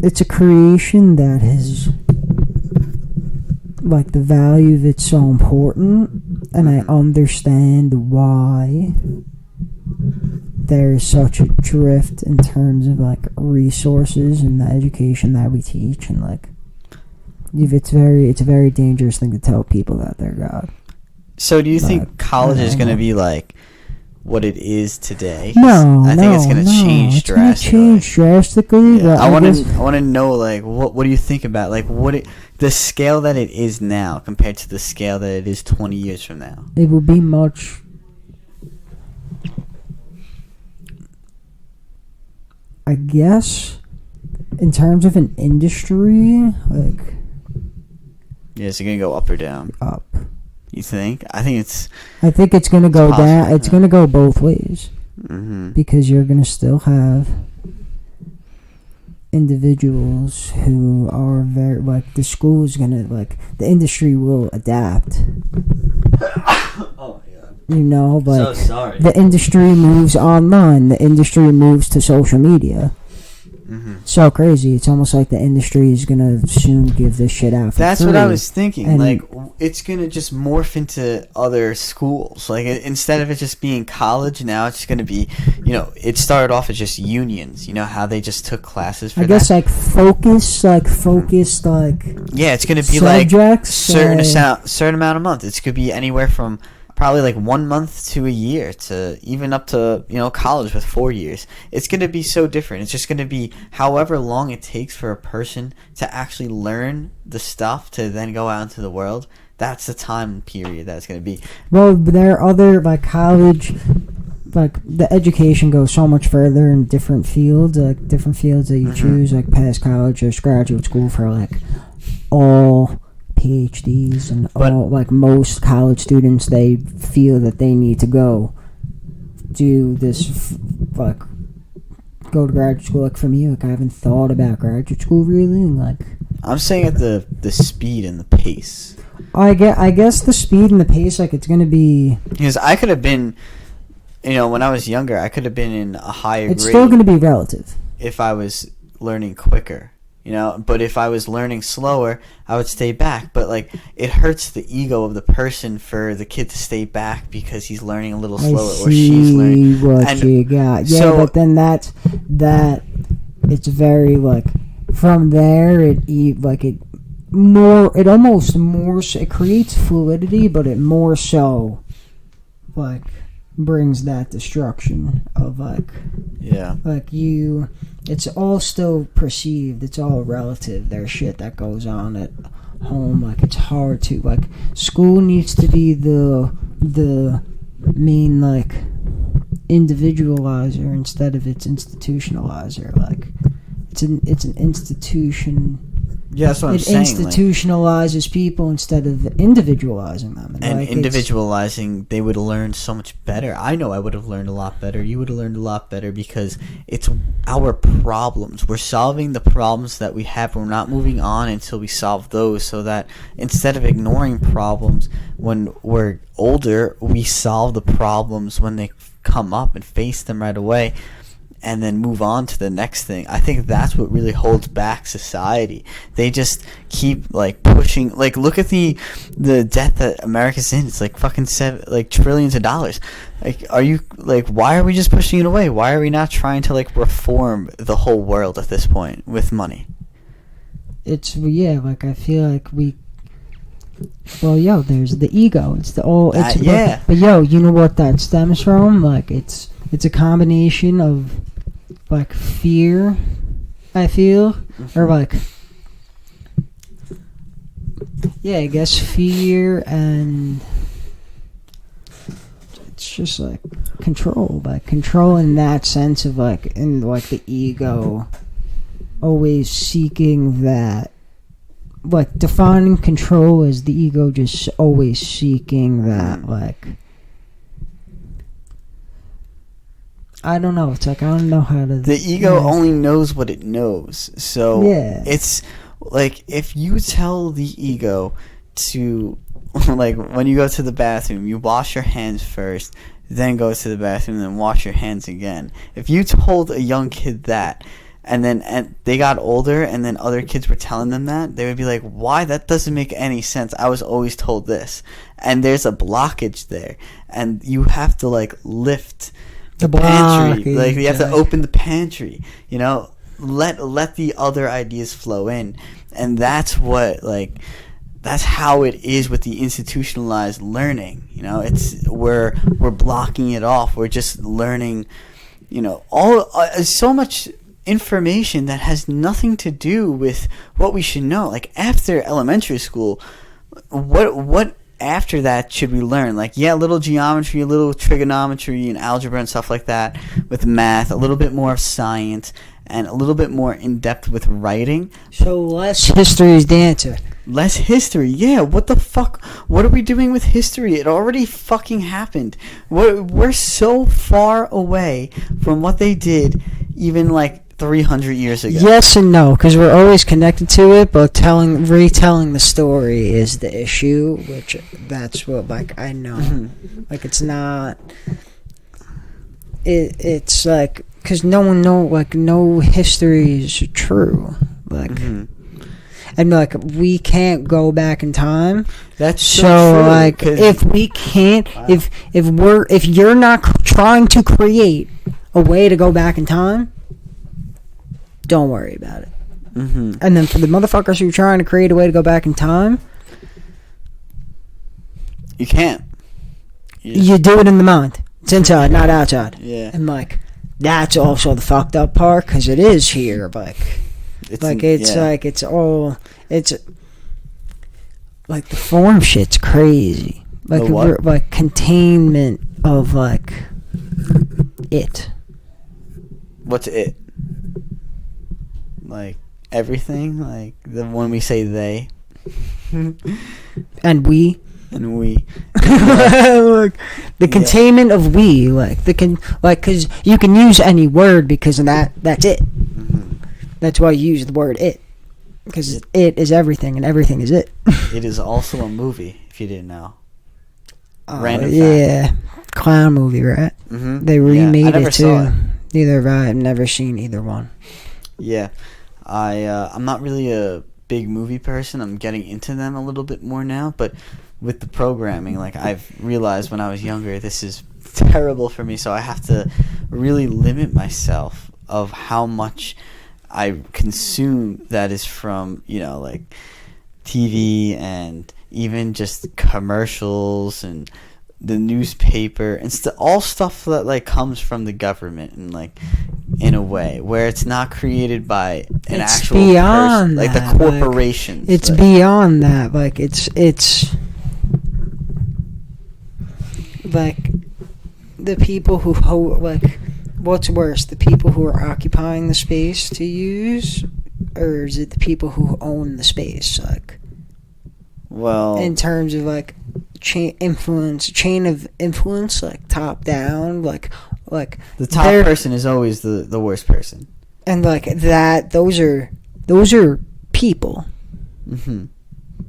it's a creation that has the value of it's so important, and I understand why there's such a drift in terms of resources and the education that we teach, and it's a very dangerous thing to tell people that they're God. So do you think college is going to be what it is today? No, I think it's going to change drastically. It's going to change drastically. Yeah. I want to know what do you think about the scale that it is now compared to the scale that it is 20 years from now? It will be much. I guess in terms of an industry, yeah, is it going to go up or down? Up. You think? I think it's going to go down. It's going to go both ways. Mm-hmm. Because you're going to still have individuals who are very the school is going to the industry will adapt. Oh yeah. So sorry. The industry moves online. The industry moves to social media. Mm-hmm. So crazy. It's almost like the industry is going to soon give this shit out for That's free. what I was thinking. And it's going to just morph into other schools. Instead of it just being college, now it's going to be, it started off as just unions. You know how they just took classes for that? I guess focused, yeah, it's going to be subjects, certain amount of months. It could be anywhere from probably 1 month to a year to even up to college with 4 years. It's going to be so different. It's just going to be however long it takes for a person to actually learn the stuff to then go out into the world. That's the time period that's going to be. Well, there are other college, the education goes so much further in different fields, different fields that you choose, past college or graduate school for all PhDs and all most college students, they feel that they need to go do this go to graduate school. For me, I haven't thought about graduate school really. I'm saying at the speed and the pace. I guess the speed and the pace, it's going to be, because I could have been, when I was younger, I could have been in a higher grade. It's still going to be relative if I was learning quicker. But if I was learning slower, I would stay back. But it hurts the ego of the person for the kid to stay back because he's learning a little slower or she's learning. What you got? Yeah, so, but then that it's very from there it creates fluidity, but it more so brings that destruction of it's all still perceived, it's all relative. There's shit that goes on at home, it's hard to school needs to be the main individualizer instead of its institutionalizer. It's an institution. Yeah, that's what I'm saying. It institutionalizes people instead of individualizing them. And individualizing, they would have learned so much better. I know I would have learned a lot better. You would have learned a lot better because it's our problems. We're solving the problems that we have. We're not moving on until we solve those, so that instead of ignoring problems when we're older, we solve the problems when they come up and face them right away. And then move on to the next thing. I think that's what really holds back society. They just keep pushing. Look at the debt that America's in. It's fucking trillions of dollars. Are you why are we just pushing it away? Why are we not trying to reform the whole world at this point with money? It's I feel we. Well, there's the ego. It's the all. It's yeah. But you know what that stems from? It's a combination of fear, I feel, or I guess fear, and it's just control, control in that sense of in the ego always seeking that, defining control as the ego just always seeking that I don't know. It's I don't know how to. The ego only knows what it knows. So yeah. It's like, if you tell the ego to, like, when you go to the bathroom, you wash your hands first, then go to the bathroom, then wash your hands again. If you told a young kid that, and they got older, and then other kids were telling them that, they would be like, why? That doesn't make any sense. I was always told this. And there's a blockage there. And you have to, like, lift the pantry. Like, you have to open the pantry. You know? Let the other ideas flow in. And that's what, like, that's how it is with the institutionalized learning. You know? We're blocking it off. We're just learning, you know, so much information that has nothing to do with what we should know. Like, after elementary school, what after that should we learn? Like, yeah, a little geometry, a little trigonometry and algebra and stuff like that with math, a little bit more of science, and a little bit more in depth with writing. So less history is the answer. Less history, yeah. What the fuck? What are we doing with history? It already fucking happened. We're so far away from what they did even, like, 300 years ago. Yes and no, because we're always connected to it, but retelling the story is the issue, which that's what, like, I know. Mm-hmm. Like, it's not... It's, like... Because no history is true. Like... Mm-hmm. And, like, we can't go back in time. That's so true, like, if we can't... Wow. If you're not trying to create a way to go back in time, don't worry about it. Mm-hmm. And then for the motherfuckers who are trying to create a way to go back in time, you can't. You do it in the mind. It's inside, not outside. Yeah. And, like, that's also the fucked up part, because it is here. Like, it's like the form shit's crazy. Like, like containment of, like, it. What's it? Like, everything? Like, when we say they. And we. And we. Like, the containment of we. Like, because you can use any word because of that's it. Mm-hmm. That's why you use the word it. Because it is everything, and everything is it. It is also a movie, if you didn't know. Random fact. Clown movie, right? Mm-hmm. They remade it, too. Saw it. Neither have I. I've never seen either one. Yeah. I'm not really a big movie person. I'm getting into them a little bit more now, but with the programming, like, I've realized when I was younger, this is terrible for me, so I have to really limit myself of how much I consume that is from, you know, like, TV and even just commercials and the newspaper and all stuff that, like, comes from the government, and, like, in a way where it's not created by an actual person, like the corporations. It's beyond that. Like, it's like the people who like, what's worse, the people who are occupying the space to use, or is it the people who own the space? Like, well, in terms of, like, chain of influence, like, top down, like the top person is always the worst person, and, like, those are people. Mm-hmm.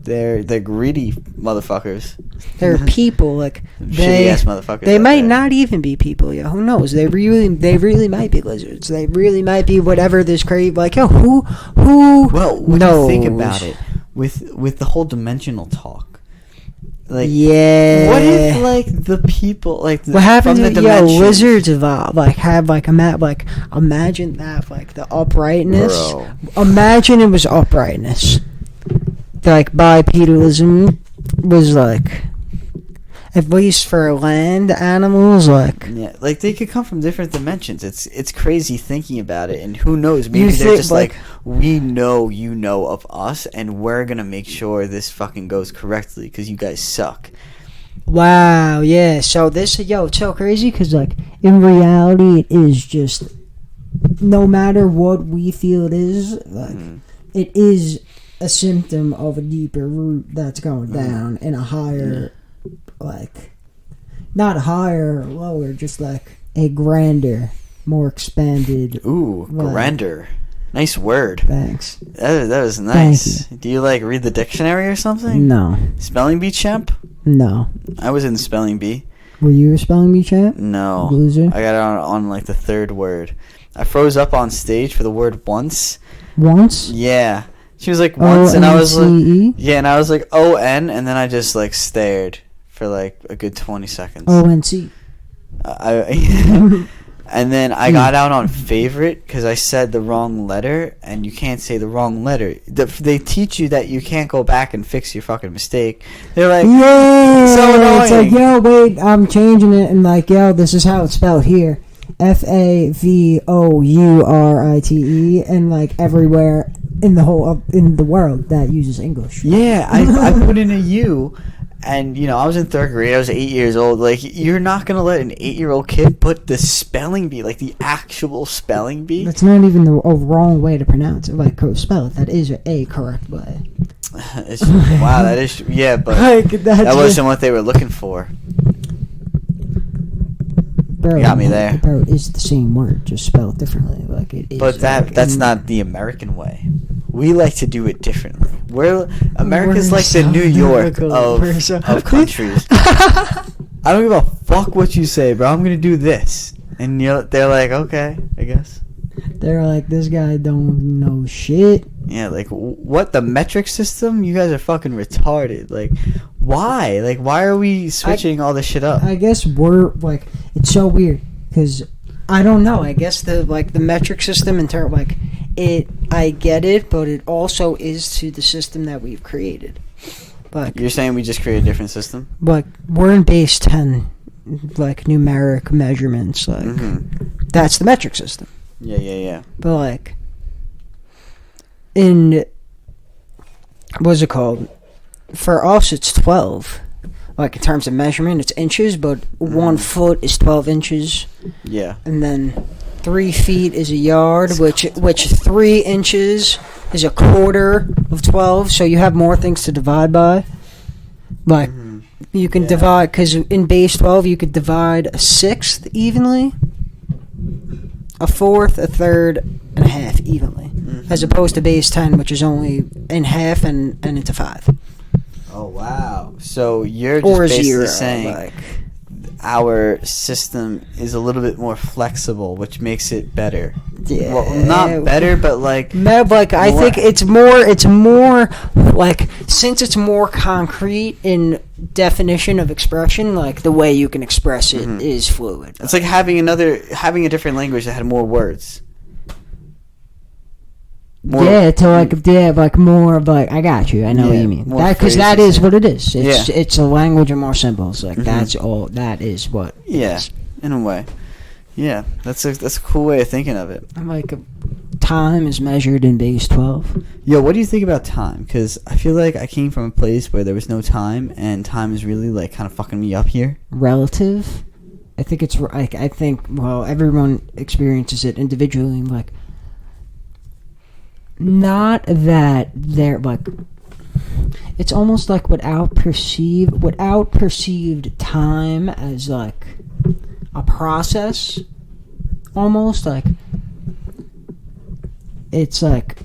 They're greedy motherfuckers. They're people, like, shitty ass motherfuckers. They might not even be people, yo. Who knows? They really might be lizards. They really might be whatever this crazy, like, yo, who well, when knows? you think about it, with the whole dimensional talk. Like, yeah. What if, like, the people, like, what happens from the if lizards evolve? Like, have, like, imagine that, like, the uprightness. Bro. Imagine it was uprightness. Like, bipedalism was, like, at least for land animals, like, yeah, like, they could come from different dimensions. It's crazy thinking about it, and who knows? Maybe they're just like, we know you know of us, and we're gonna make sure this fucking goes correctly because you guys suck. Wow, yeah. So it's so crazy because, like, in reality, it is just, no matter what we feel it is, like, it is a symptom of a deeper root that's going down in a higher, like, not higher or lower, just like a grander, more expanded. Ooh, like, grander. Nice word. Thanks. That was nice. Do you like read the dictionary or something? No. Spelling bee champ? No. I was in spelling bee. Were you a spelling bee champ? No. Loser? I got it on like the third word. I froze up on stage for the word once. Once? Yeah. She was like once, and I was like, O-N-C-E? yeah, and I was like O-N, and then I just like stared for like a good 20 seconds. O-N-C. And then I got out on favorite because I said the wrong letter, and you can't say the wrong letter. They teach you that you can't go back and fix your fucking mistake. They're like, yeah, so annoying. It's like, yo, wait, I'm changing it, and like, yo, this is how it's spelled here. F-A-V-O-U-R-I-T-E, and like everywhere in the world that uses English. Yeah, I put in a U. And, I was in third grade. I was 8 years old. Like, you're not going to let an 8-year-old kid put the spelling bee, like the actual spelling bee? That's not even a wrong way to pronounce it. Like, spell it. That is a correct way. Wow, that is... Yeah, but like, that wasn't what they were looking for. Bro, you got me there. Bro, it's the same word, just spelled differently. Like it is. But that's not the American way. We like to do it differently. America's like the New York of countries. I don't give a fuck what you say, bro. I'm gonna do this, and they're like, okay, I guess. They're like, this guy don't know shit. Yeah, like, what, the metric system? You guys are fucking retarded. Like, why? Like, why are we switching all this shit up? I guess we're, like, it's so weird, because, I don't know, I guess the metric system in terms, like, I get it, but it also is to the system that we've created. Like, you're saying we just create a different system? Like, we're in base 10, like, numeric measurements, like, that's the metric system. Yeah. But, like, what's it called? For us, it's 12. Like, in terms of measurement, it's inches, but 1 foot is 12 inches. Yeah. And then 3 feet is a yard, which 3 inches is a quarter of 12, so you have more things to divide by. Like, you can divide, because in base 12, you could divide a sixth evenly, a fourth, a third, and a half evenly, as opposed to base 10, which is only in half and into 5. Oh, wow. So you're just basically 0, saying like, our system is a little bit more flexible, which makes it better. Yeah. Well, not better, but like... I think it's more, like, since it's more concrete in definition of expression, like, the way you can express it is fluid. It's like having a different language that had more words. More of like, I got you. I know what you mean. Because that is what it is. It's a language of more symbols. Like that's all. That is what. Yeah, in a way. Yeah, that's a cool way of thinking of it. Like, time is measured in base 12. Yo, what do you think about time? Because I feel like I came from a place where there was no time, and time is really like kind of fucking me up here. Relative. I think it's like everyone experiences it individually. Like. Not that they're like, it's almost like without perceived time as like a process, almost like it's like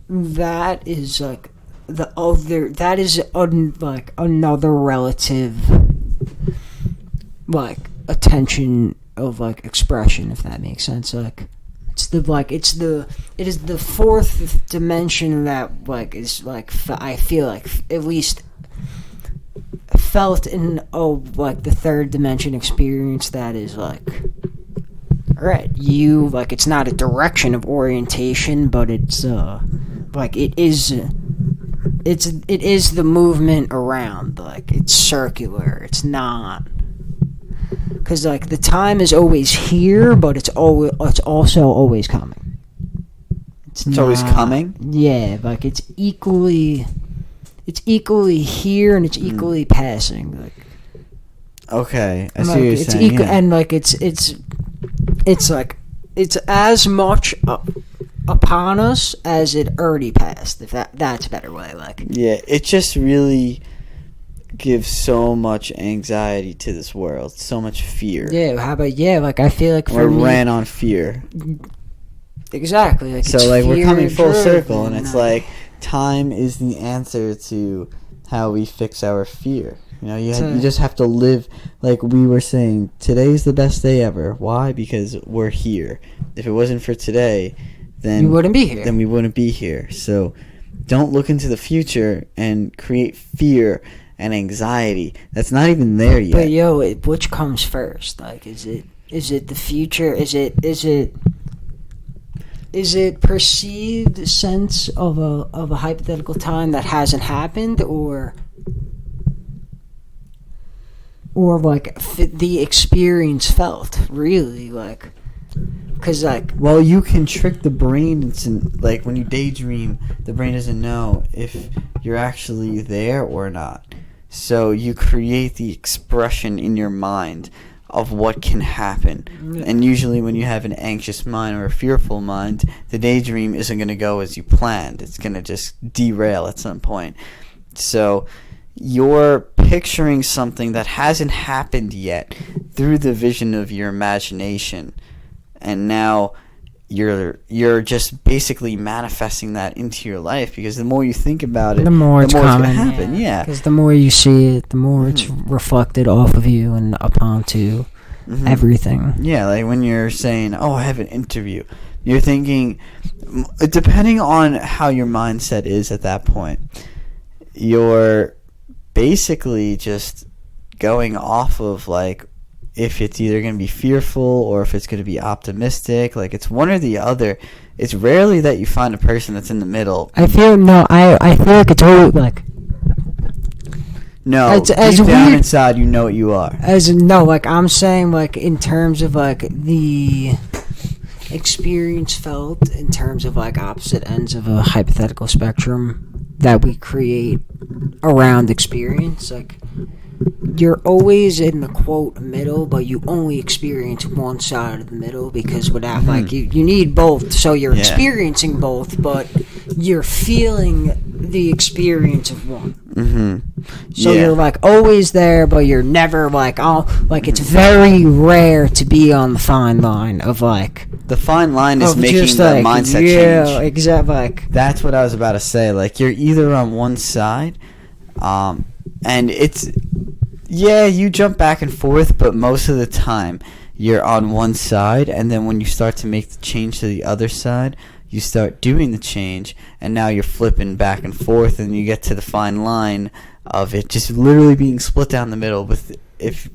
that is like the other, that is like another relative like attention of like expression, if that makes sense. Like it is the fourth dimension that like is like I feel like at least felt in like the third dimension experience that is like, alright, you like, it's not a direction of orientation, but it's like it is the movement around, like it's circular, it's not. Because, like, the time is always here, but it's also always coming. It's always coming? Yeah, like, it's equally here, and it's equally passing. Like, okay, I see like, what you're saying. And, like, it's like, it's as much upon us as it already passed, if that's a better way. Like, yeah, it just really... gives so much anxiety to this world, so much fear. Yeah, how about like I feel like we ran on fear. Exactly. Like, So it's like we're coming full fear-driven, circle, and it's like time is the answer to how we fix our fear. You know, you just have to live like we were saying. Today's the best day ever. Why? Because we're here. If it wasn't for today, then you wouldn't be here. Then we wouldn't be here. So don't look into the future and create fear and anxiety. That's not even there yet. But yo, which comes first? Like, is it the future? Is it perceived sense of a hypothetical time that hasn't happened, or like the experience felt, really, like, because like, well, you can trick the brain. It's like when you daydream, the brain doesn't know if you're actually there or not. So you create the expression in your mind of what can happen. And usually when you have an anxious mind or a fearful mind, the daydream isn't going to go as you planned. It's going to just derail at some point. So you're picturing something that hasn't happened yet through the vision of your imagination, and now you're just basically manifesting that into your life, because the more you think about it, the more it's going to happen. Yeah, because the more you see it, the more it's reflected off of you and upon to everything. Yeah, like when you're saying, oh, I have an interview, you're thinking, depending on how your mindset is at that point, you're basically just going off of like if it's either going to be fearful or if it's going to be optimistic. Like, it's one or the other. It's rarely that you find a person that's in the middle. I feel like it's always like, no, deep down inside you know what you are. Like I'm saying, like in terms of like the experience felt in terms of like opposite ends of a hypothetical spectrum that we create around experience. Like, you're always in the quote middle, but you only experience one side of the middle, because without like you need both. So you're experiencing both, but you're feeling the experience of one. So you're like always there, but you're never like, like it's very rare to be on the fine line of like, the fine line is making the mindset change. Yeah, exactly. Like, that's what I was about to say. Like, you're either on one side, and it's, you jump back and forth, but most of the time you're on one side, and then when you start to make the change to the other side, you start doing the change, and now you're flipping back and forth, and you get to the fine line of it just literally being split down the middle with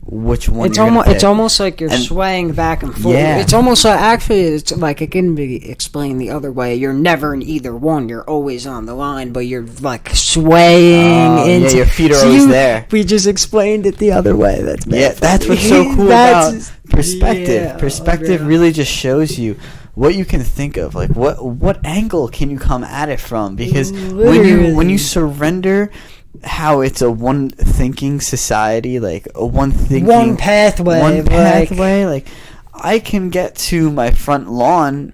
which one it's almost like you're swaying back and forth. Yeah. It's almost like, actually, it's like, it can be explained the other way. You're never in either one. You're always on the line, but you're like swaying into. Your feet are always there. We just explained it the other way. That's that's what's so cool about perspective. Perspective really just shows you what you can think of, like what angle can you come at it from, because when you surrender how it's a one thinking society, like a one pathway, like I can get to my front lawn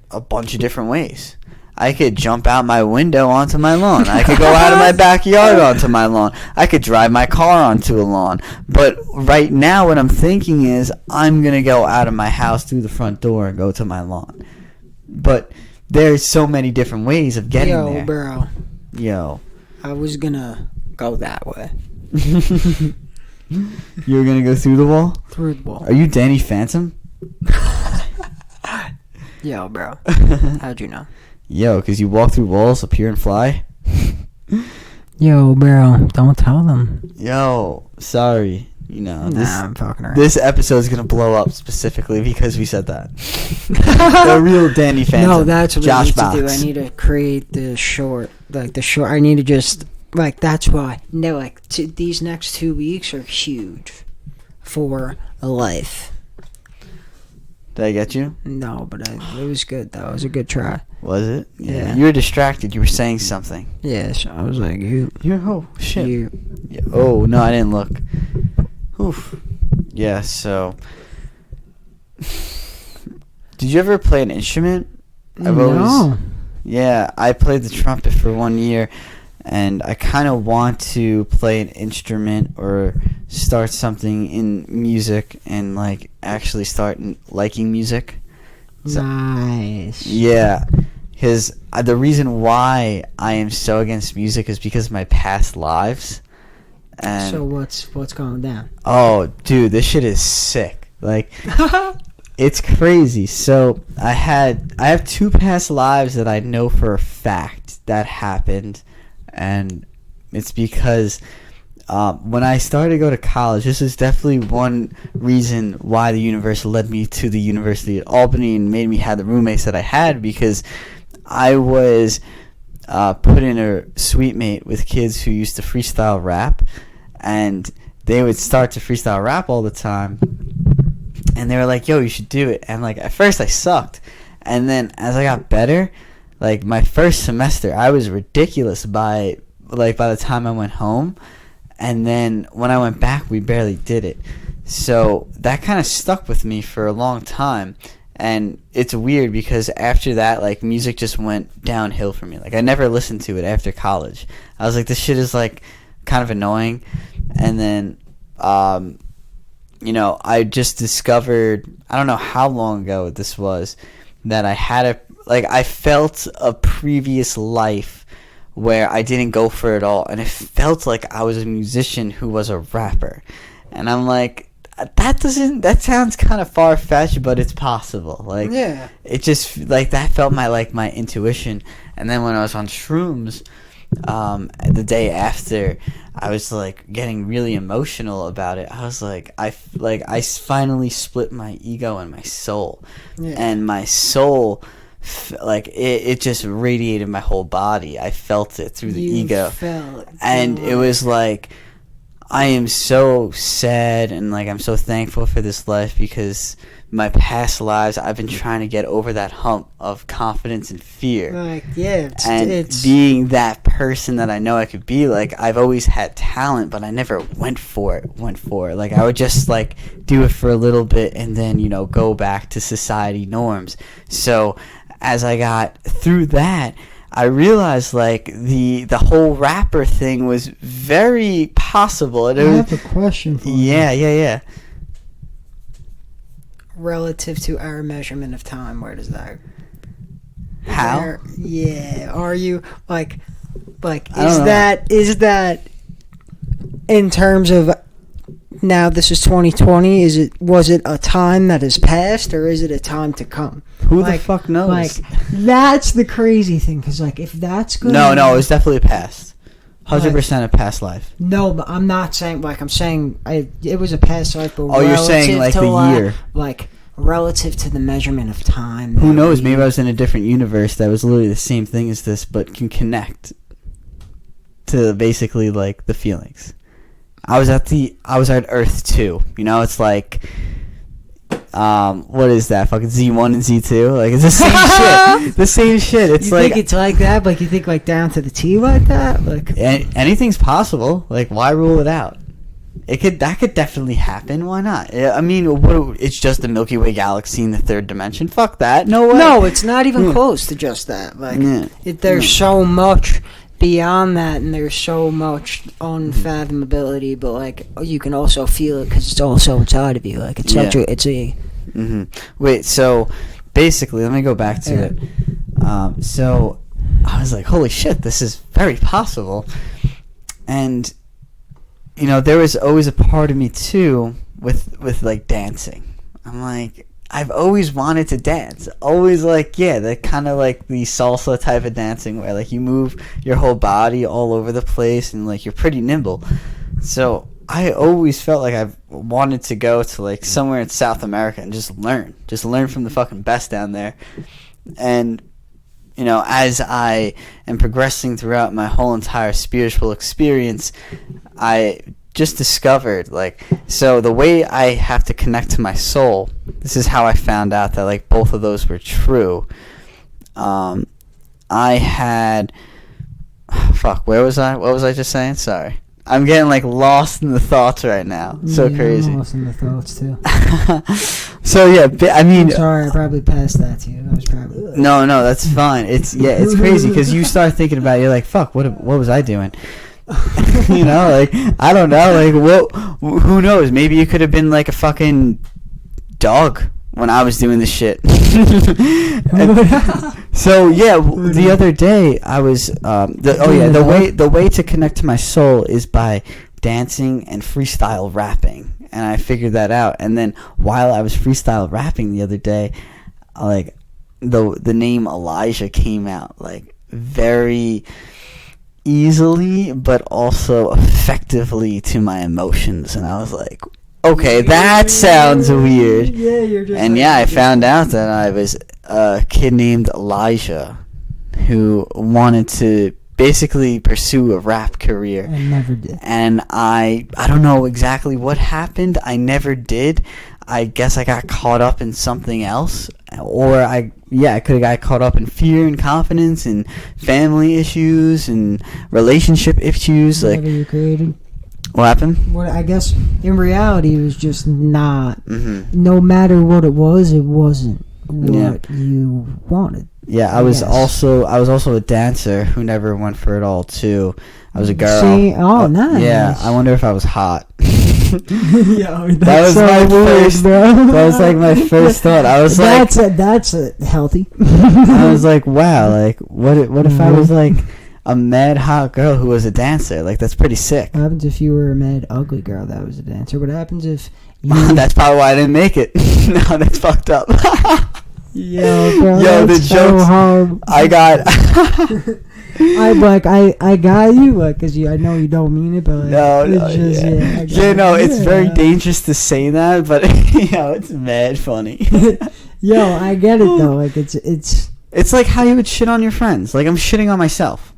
a bunch of different ways. I could jump out my window onto my lawn. I could go out of my backyard onto my lawn. I could drive my car onto a lawn. But right now what I'm thinking is I'm going to go out of my house through the front door and go to my lawn. But there's so many different ways of getting there. Bro. Yo. I was going to go that way. You were going to go through the wall? Through the wall. Are you Danny Phantom? Yo, bro. How'd you know? Yo, because you walk through walls, appear and fly? Yo, bro. Don't tell them. Yo, sorry. You know, I'm fucking around. This episode is going to blow up specifically because we said that. The real Danny Phantom. No, that's what Josh I need Box. to do. I need to create the short. I need to just, like, that's why. No, like, these next 2 weeks are huge for life. Did I get you? No, but it was good, though. It was a good try. Was it? Yeah. You were distracted. You were saying something. Yeah, so I was like, oh, shit. Yeah, oh, no, I didn't look. Oof. Yeah, so. Did you ever play an instrument? No. Yeah, I played the trumpet for 1 year, and I kind of want to play an instrument or start something in music and, like, actually start liking music, So, nice. yeah. The reason why I am so against music is because of my past lives. And So what's going down? oh, dude, this shit is sick. Like, it's crazy. So I have 2 past lives that I know for a fact that happened, and it's because when I started to go to college, this is definitely one reason why the universe led me to the University of Albany and made me have the roommates that I had, because I was put in a suite mate with kids who used to freestyle rap, and they would start to freestyle rap all the time, and they were like, yo, you should do it. And like, at first I sucked, and then as I got better, like my first semester I was ridiculous by the time I went home, and then when I went back we barely did it. So that kind of stuck with me for a long time. And it's weird because after that, like, music just went downhill for me. Like, I never listened to it after college. I was like, this shit is, like, kind of annoying. And then, I just discovered, I don't know how long ago this was, that I felt a previous life where I didn't go for it all. And it felt like I was a musician who was a rapper. And I'm like, that sounds kind of far-fetched, but it's possible. Like, yeah, it just, like, that felt my intuition. And then when I was on shrooms, the day after, I was like getting really emotional about it. I was like, I finally split my ego and my soul. Yeah. And my soul, it just radiated my whole body. I felt it through the ego, and it was like, I am so sad, and like, I'm so thankful for this life, because my past lives, I've been trying to get over that hump of confidence and fear. Like, yeah, it's being that person that I know I could be. Like, I've always had talent, but I never went for it. Like, I would just like do it for a little bit and then, go back to society norms. So as I got through that, I realized, like, the whole rapper thing was very possible. I have a question for you. Yeah. Relative to our measurement of time, where does that... How? Are you, is that in terms of, now this is 2020, was it a time that has passed, or is it a time to come? Who the fuck knows? Like, that's the crazy thing, because, like, if that's good... No, it was definitely a past. 100% a past life. No, but I'm not saying, like, I'm saying it was a past life, but you're saying, like, the year. Like, relative to the measurement of time. Who knows? Maybe I was in a different universe that was literally the same thing as this, but can connect to basically, like, the feelings. I was at Earth 2. It's like, what is that? Fucking Z1 and Z2? Like, it's the same shit. The same shit. It's you like, think it's like that? Like, you think, like, down to the T like that? Like, anything's possible. Like, why rule it out? That could definitely happen. Why not? I mean, it's just the Milky Way galaxy in the third dimension. Fuck that. No way. No, it's not even close to just that. Like, there's so much beyond that, and there's so much unfathomability, but, like, you can also feel it because it's also inside of you. Like, it's such a... It's a... Mm-hmm. Wait, so, basically, let me go back to it. So, I was like, holy shit, this is very possible. And... there was always a part of me, too, with like, dancing. I'm like, I've always wanted to dance. Always, like, the kind of, like, the salsa type of dancing where, like, you move your whole body all over the place and, like, you're pretty nimble. So I always felt like I've wanted to go to, like, somewhere in South America and just learn from the fucking best down there. And, as I am progressing throughout my whole entire spiritual experience, I just discovered, like, so the way I have to connect to my soul, this is how I found out that, like, both of those were true. I had, where was I? What was I just saying? Sorry. I'm getting, like, lost in the thoughts right now. So crazy. I'm lost in the thoughts, too. So, yeah, I mean... I'm sorry, I probably passed that to you. I was probably... No, that's fine. It's crazy, because you start thinking about it, you're like, fuck, what was I doing? Like, I don't know, like, who knows? Maybe you could have been, like, a fucking dog when I was doing this shit. So yeah, the other day I was the way to connect to my soul is by dancing and freestyle rapping, and I figured that out. And then while I was freestyle rapping the other day, like the name Elijah came out like very easily but also effectively to my emotions, and I was like, okay, that sounds weird. Yeah, you're just. And I found out that I was a kid named Elijah who wanted to basically pursue a rap career. I never did. And I don't know exactly what happened. I never did. I guess I got caught up in something else, or I could have got caught up in fear and confidence and family issues and relationship issues. Whatever like you created. What happened? What I guess in reality it was just not. Mm-hmm. No matter what it wasn't what you wanted. Yeah, I was also a dancer who never went for it all too. I was a girl. See? Oh, nice. Yeah, I wonder if I was hot. Yo, that was so my weird, first. bro. That was like my first thought. I was like, that's healthy. I was like, wow, like what if I was like a mad hot girl who was a dancer? Like that's pretty sick. What happens if you were a mad ugly girl that was a dancer? What happens if you... That's probably why I didn't make it. No, that's fucked up. Yo, bro, Yo, the so jokes hard. I got. I got you, like, cause I know you don't mean it, but like, it's very dangerous to say that, but it's mad funny. Yo, I get it though. Like it's like how you would shit on your friends. Like I'm shitting on myself.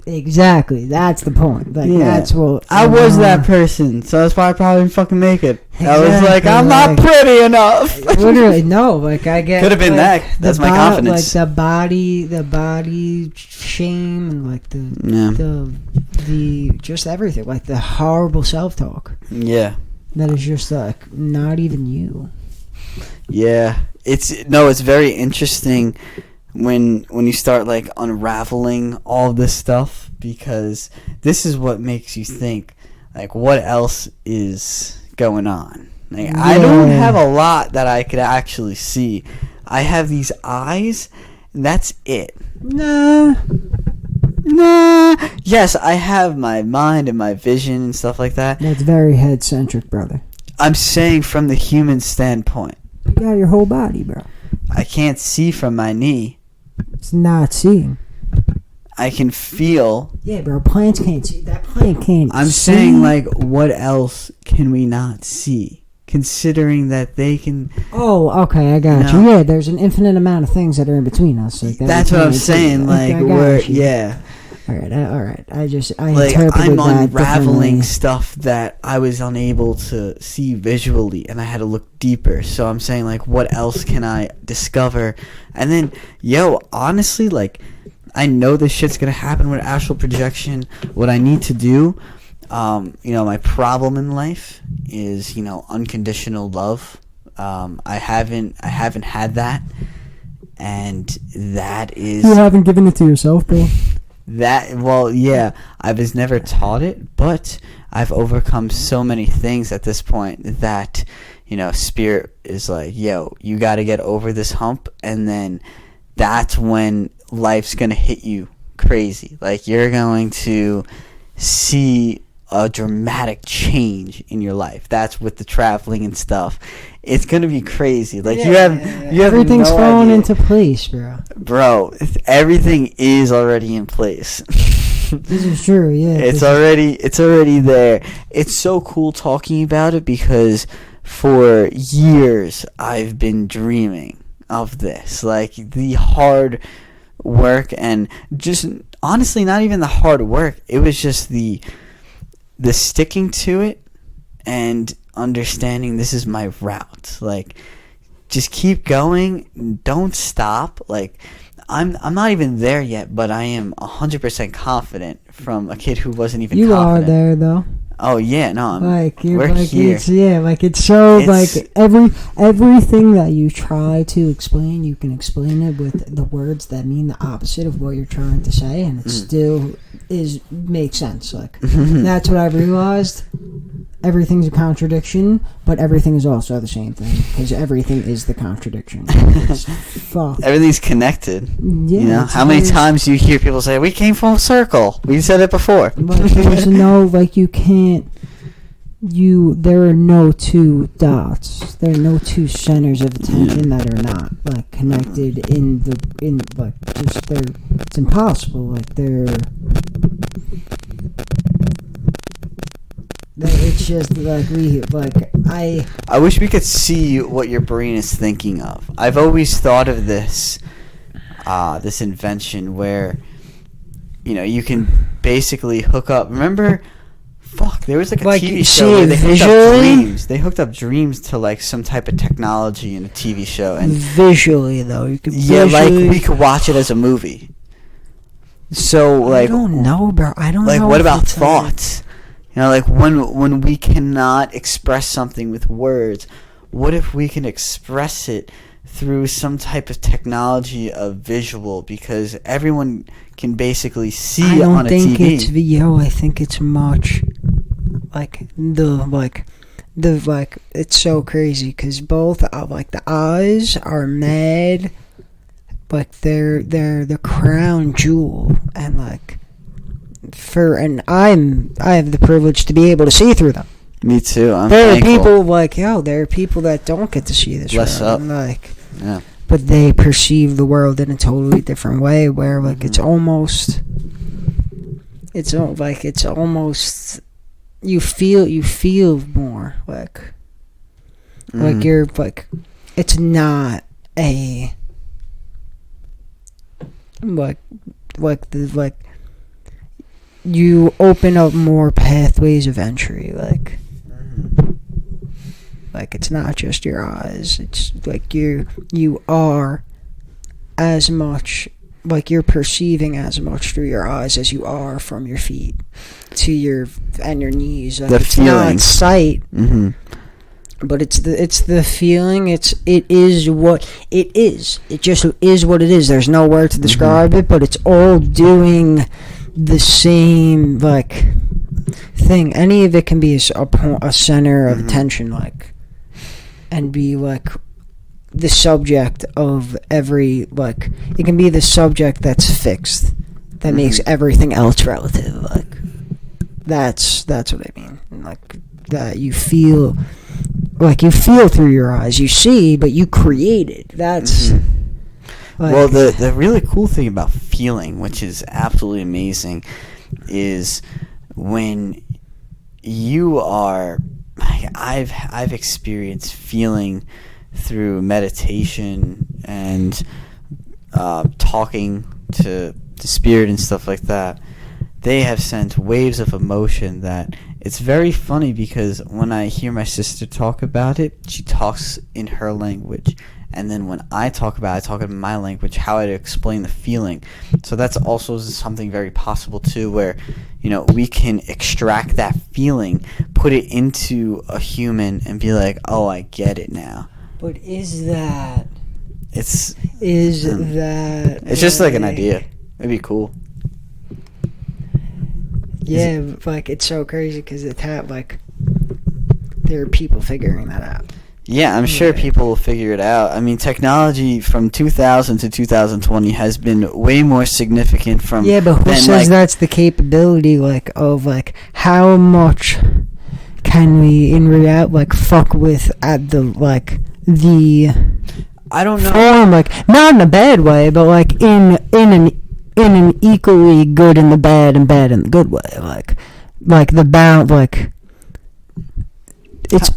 Exactly. That's the point. Like that's what I was that person, so that's why I probably didn't fucking make it. Exactly, I was like, I'm not pretty enough. Literally, no. Like I get. Could have been like, that. That's my confidence. Like the body shame and like the just everything. Like the horrible self-talk. Yeah. That is just like not even you. Yeah, it's very interesting when you start like unraveling all this stuff, because this is what makes you think like what else is going on. Like I don't have a lot that I could actually see. I have these eyes, and that's it. Nah. Yes, I have my mind and my vision and stuff like that. That's very head centric, brother. I'm saying from the human standpoint. You got your whole body, bro. I can't see from my knee. It's not seeing. I can feel. Yeah, bro. Plants can't see. That plant can't. I'm saying, like, what else can we not see? Considering that they can. Oh, okay, I got you. Yeah, there's an infinite amount of things that are in between us. Like, that's what I'm saying. Like, yeah. All right. I like interpreted I'm unraveling that stuff that I was unable to see visually, and I had to look deeper. So I'm saying, like, what else can I discover? And then, honestly, like, I know this shit's gonna happen with astral projection. What I need to do, my problem in life is, unconditional love. I haven't had that, and that is. You haven't given it to yourself, bro. I was never taught it, but I've overcome so many things at this point that, spirit is like, you got to get over this hump, and then that's when life's going to hit you crazy. Like, you're going to see a dramatic change in your life. That's with the traveling and stuff. It's going to be crazy. Like, you have everything's falling into place, bro. Bro, everything is already in place. This is true, yeah. It's already there. It's so cool talking about it because for years I've been dreaming of this. Like, the hard work, and just honestly not even the hard work. It was just the sticking to it and understanding this is my route. Like, just keep going, don't stop. Like, I'm not even there yet, but I am 100% confident from a kid who wasn't even confident. You are there though. Oh yeah, no, we're here. It's everything that you try to explain, you can explain it with the words that mean the opposite of what you're trying to say, and it still makes sense. Like, that's what I've realized. everything's a contradiction, but everything is also the same thing because everything is the contradiction. It's fuck. Everything's connected. Yeah, You know, how many times do you hear people say, "We came from a circle"? We said it before. Like, there's no, like, you can't. There are no two dots. There are no two centers of attention that are not like connected it's impossible. Like it's just I wish we could see what your brain is thinking of. I've always thought of this invention where, you can basically hook up. Remember, there was like a TV show where they hooked up dreams. They hooked up dreams to like some type of technology in a TV show, and visually though, you could like we could watch it as a movie. So like, I don't know, bro. I don't know. Like, what about thoughts? Like when we cannot express something with words, what if we can express it through some type of technology of visual? Because everyone can basically see it on a TV. I don't think it's video. I think it's much it's so crazy because both the eyes are mad, like they're the crown jewel, and I have the privilege to be able to see through them. Me too. There are people there are people that don't get to see this. Bless up. Yeah. But they perceive the world in a totally different way, where it's almost you feel more like you're it's not a you open up more pathways of entry, it's not just your eyes. It's like you are as much, you're perceiving as much through your eyes as you are from your feet to your knees. It's not sight, but it's the feeling. It is what it is. It just is what it is. There's no word to describe it, but it's all doing the same thing. Any of it can be a center of attention, and be the subject of every it can be the subject that's fixed that makes everything else relative. That's what I mean. That you feel through your eyes. You see, but you create it. That's well, the really cool thing about feeling, which is absolutely amazing, is when you are. I've experienced feeling through meditation and talking to the spirit and stuff like that. They have sent waves of emotion that it's very funny, because when I hear my sister talk about it, she talks in her language. And then when I talk about it, I talk in my language, how I explain the feeling. So that's also something very possible too, where, we can extract that feeling, put it into a human, and be like, oh, I get it now. But is that... It's just like an idea. It'd be cool. Yeah, it's so crazy because there are people figuring that out. Yeah, I'm sure people will figure it out. I mean, technology from 2000 to 2020 has been way more significant from... Yeah, but who says that's the capability, of how much can we, in reality, fuck with at the I don't know. Form, not in a bad way, but, in an equally good in the bad and bad in the good way. The bound, it's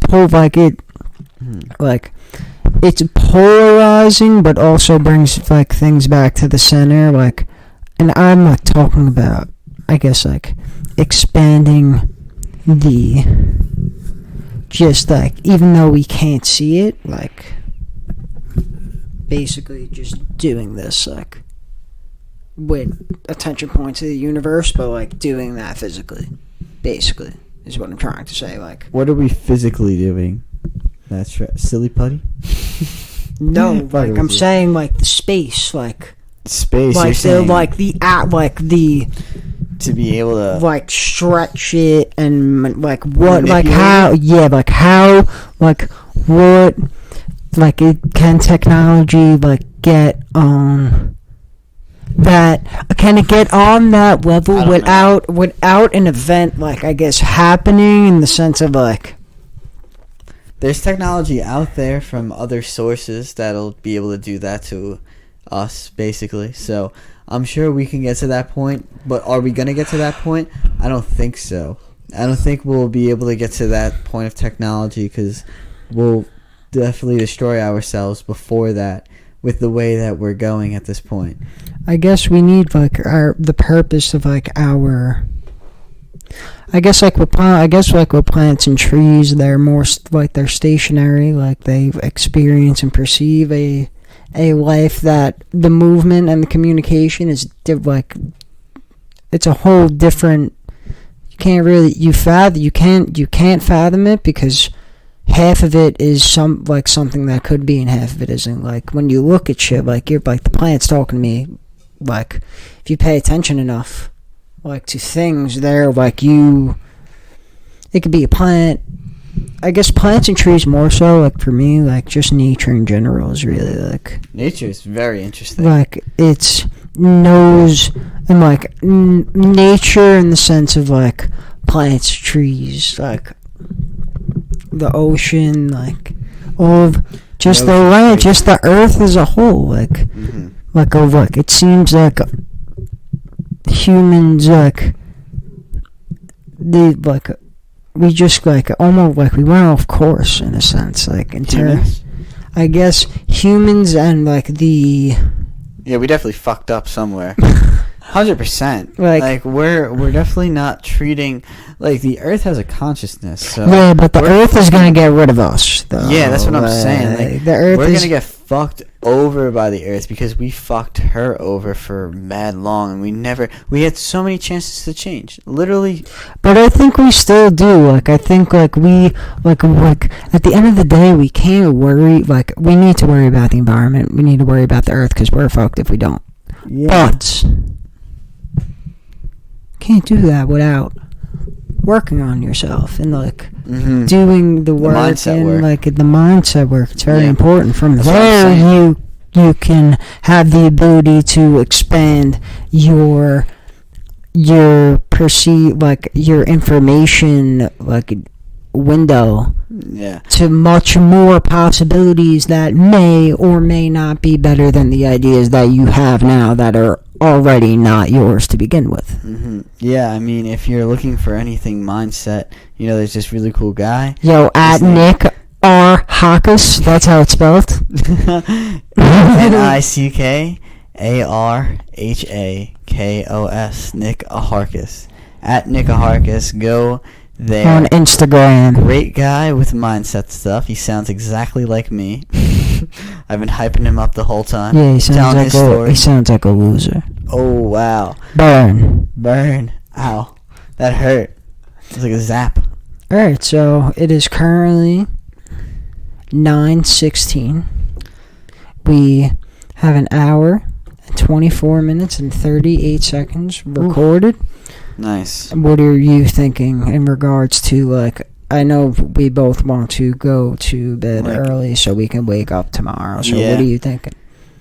it's polarizing, but also brings things back to the center. And I'm not talking about, I guess, expanding the just even though we can't see it, basically just doing this with attention points of the universe, but doing that physically, basically, is what I'm trying to say. What are we physically doing? That's right. Silly putty? No, I'm saying the space, space. The to be able to like stretch it and like what, like manipulate how, it? yeah, like how, like what, like it can technology like get on that? Can it get on that level I don't know. without an event like I guess happening in the sense of like. There's technology out there from other sources that'll be able to do that to us, basically. So I'm sure we can get to that point, but are we going to get to that point? I don't think so. I don't think we'll be able to get to that point of technology because we'll definitely destroy ourselves before that with the way that we're going at this point. I guess we need like the purpose of like our. I guess like with plants and trees, they're more like they're stationary, like they experience and perceive a life that the movement and the communication is like it's a whole different. You can't really you can't fathom it because half of it is something that could be and half of it isn't. Like when you look at shit, like you're like the plant's talking to me, like if you pay attention enough. Like to things there, like it could be a plant. I guess plants and trees more so. Like for me, like just nature in general is really like Nature is very interesting. like it's knows and like nature in the sense of like plants, trees, like the ocean, like all of just the land, just the earth as a whole. Like like it seems like. Humans we just like almost like we went off course in a sense, like in terms I guess humans and like the we definitely fucked up somewhere. 100%. Like we're definitely not treating like the earth has a consciousness. So yeah, but the earth is gonna get rid of us though. Yeah, that's what I'm saying. Like the earth we're gonna get fucked over by the earth because we fucked her over for mad long and we had so many chances to change. Literally. But I think we still do. Like I think like we like at the end of the day we can't worry, like we need to worry about the environment. We need to worry about the earth because we're fucked if we don't. Yeah. But can't do that without working on yourself and like doing the work like the mindset work. It's very important. From there you can have the ability to expand your like your information like window to much more possibilities that may or may not be better than the ideas that you have now that are already not yours to begin with. Yeah, I mean, if you're looking for anything mindset, there's this really cool guy. Yo, at Nick Arhakos, that's how it's spelled. NICKARHAKOS, Nick Arhakos. At Nick Arhakos, go there. On Instagram. Great guy with mindset stuff. He sounds exactly like me. I've been hyping him up the whole time. Yeah, he sounds like a loser. Oh, wow. Burn. Ow. That hurt. It's like a zap. Alright, so it is currently 9:16. We have an hour, 24 minutes, and 38 seconds recorded. Nice. What are you thinking in regards to, like, I know we both want to go to bed early so we can wake up tomorrow. So what are you thinking?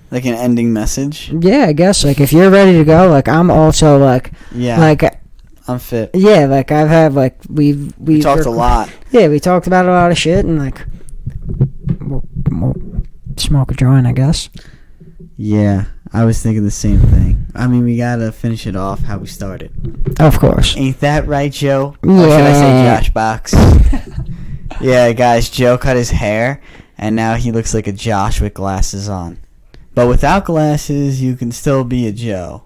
Like an ending message? Yeah, I guess. Like, if you're ready to go, like, I'm also, like... Yeah. Like... I'm fit. Yeah, like, I've had, like, we talked a lot. Yeah, we talked about a lot of shit, and, like... We'll smoke a joint, I guess. Yeah, I was thinking the same thing. I mean, we gotta finish it off how we started. Of course. Ain't that right, Joe? Yeah. Or should I say Josh Box? Yeah, guys, Joe cut his hair, and now he looks like a Josh with glasses on. But without glasses, you can still be a Joe.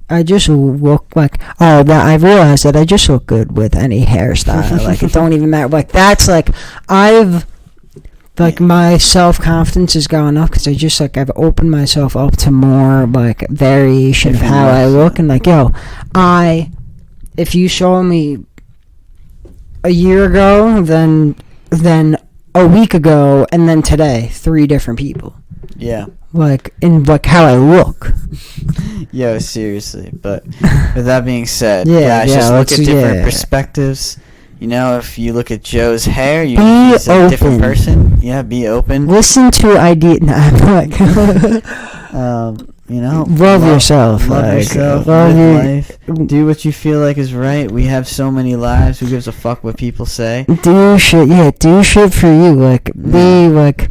I just look like... Oh, I realized that I just look good with any hairstyle. Like, it don't even matter. Like, that's, like... Like, my self-confidence has gone up because I just, like, I've opened myself up to more, like, variation of how I look. And, like, yo, if you saw me a year ago, then a week ago, and then today, 3 different people. Yeah. Like, in, like, how I look. Yo, seriously. But with that being said, Yeah, guys, just look let's- at different yeah. perspectives. You know, if you look at Joe's hair, Be he's a different open. person. Yeah, be open. Listen to idea. No, I'm like, You know, love yourself. Love like, yourself. love Live your- life. Do what you feel like is right. We have so many lives. Who gives a fuck what people say? Do shit. Yeah, do shit for you. Like, be like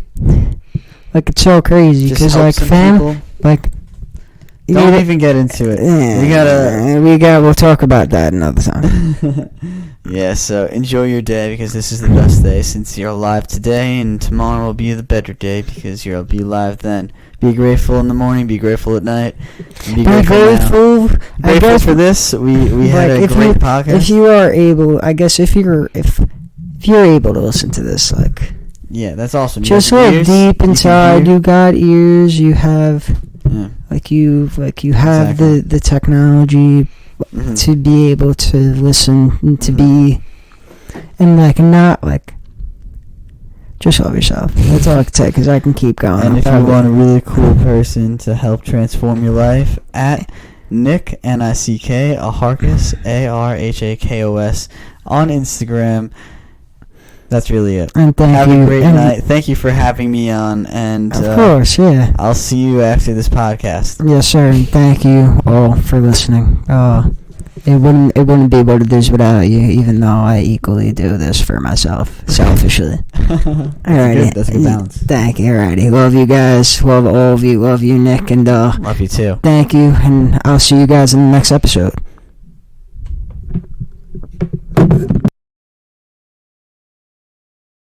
it's so crazy Just because help like some people. like. Don't even get into it. We'll talk about that another time. Yeah, so enjoy your day because this is the best day since you're alive today, and tomorrow will be the better day because you'll be alive then. Be grateful in the morning, be grateful at night, and be grateful now. Grateful. I Grateful guess for this. We had a great podcast. If you are able, I guess if you're able to listen to this, like, Yeah, that's awesome. You just have look ears, deep you can inside. hear. You got ears. You have Yeah. you have Exactly. the technology Mhm. to be able to listen and to be and like not like just love yourself. That's all I can say because I can keep going. And if you want a really cool person to help transform your life, at Nick Nick Arhakos Arhakos on Instagram. That's really it. and thank Have you. a great and night. Thank you for having me on, and Of course, yeah. I'll see you after this podcast. Yes, sir. And thank you all for listening. It wouldn't be what it is without you. Even though I equally do this for myself, selfishly. Alrighty. That's a good balance. Thank you. Alrighty. Love you guys. Love all of you. Love you, Nick. And Love you too. thank you. And I'll see you guys in the next episode.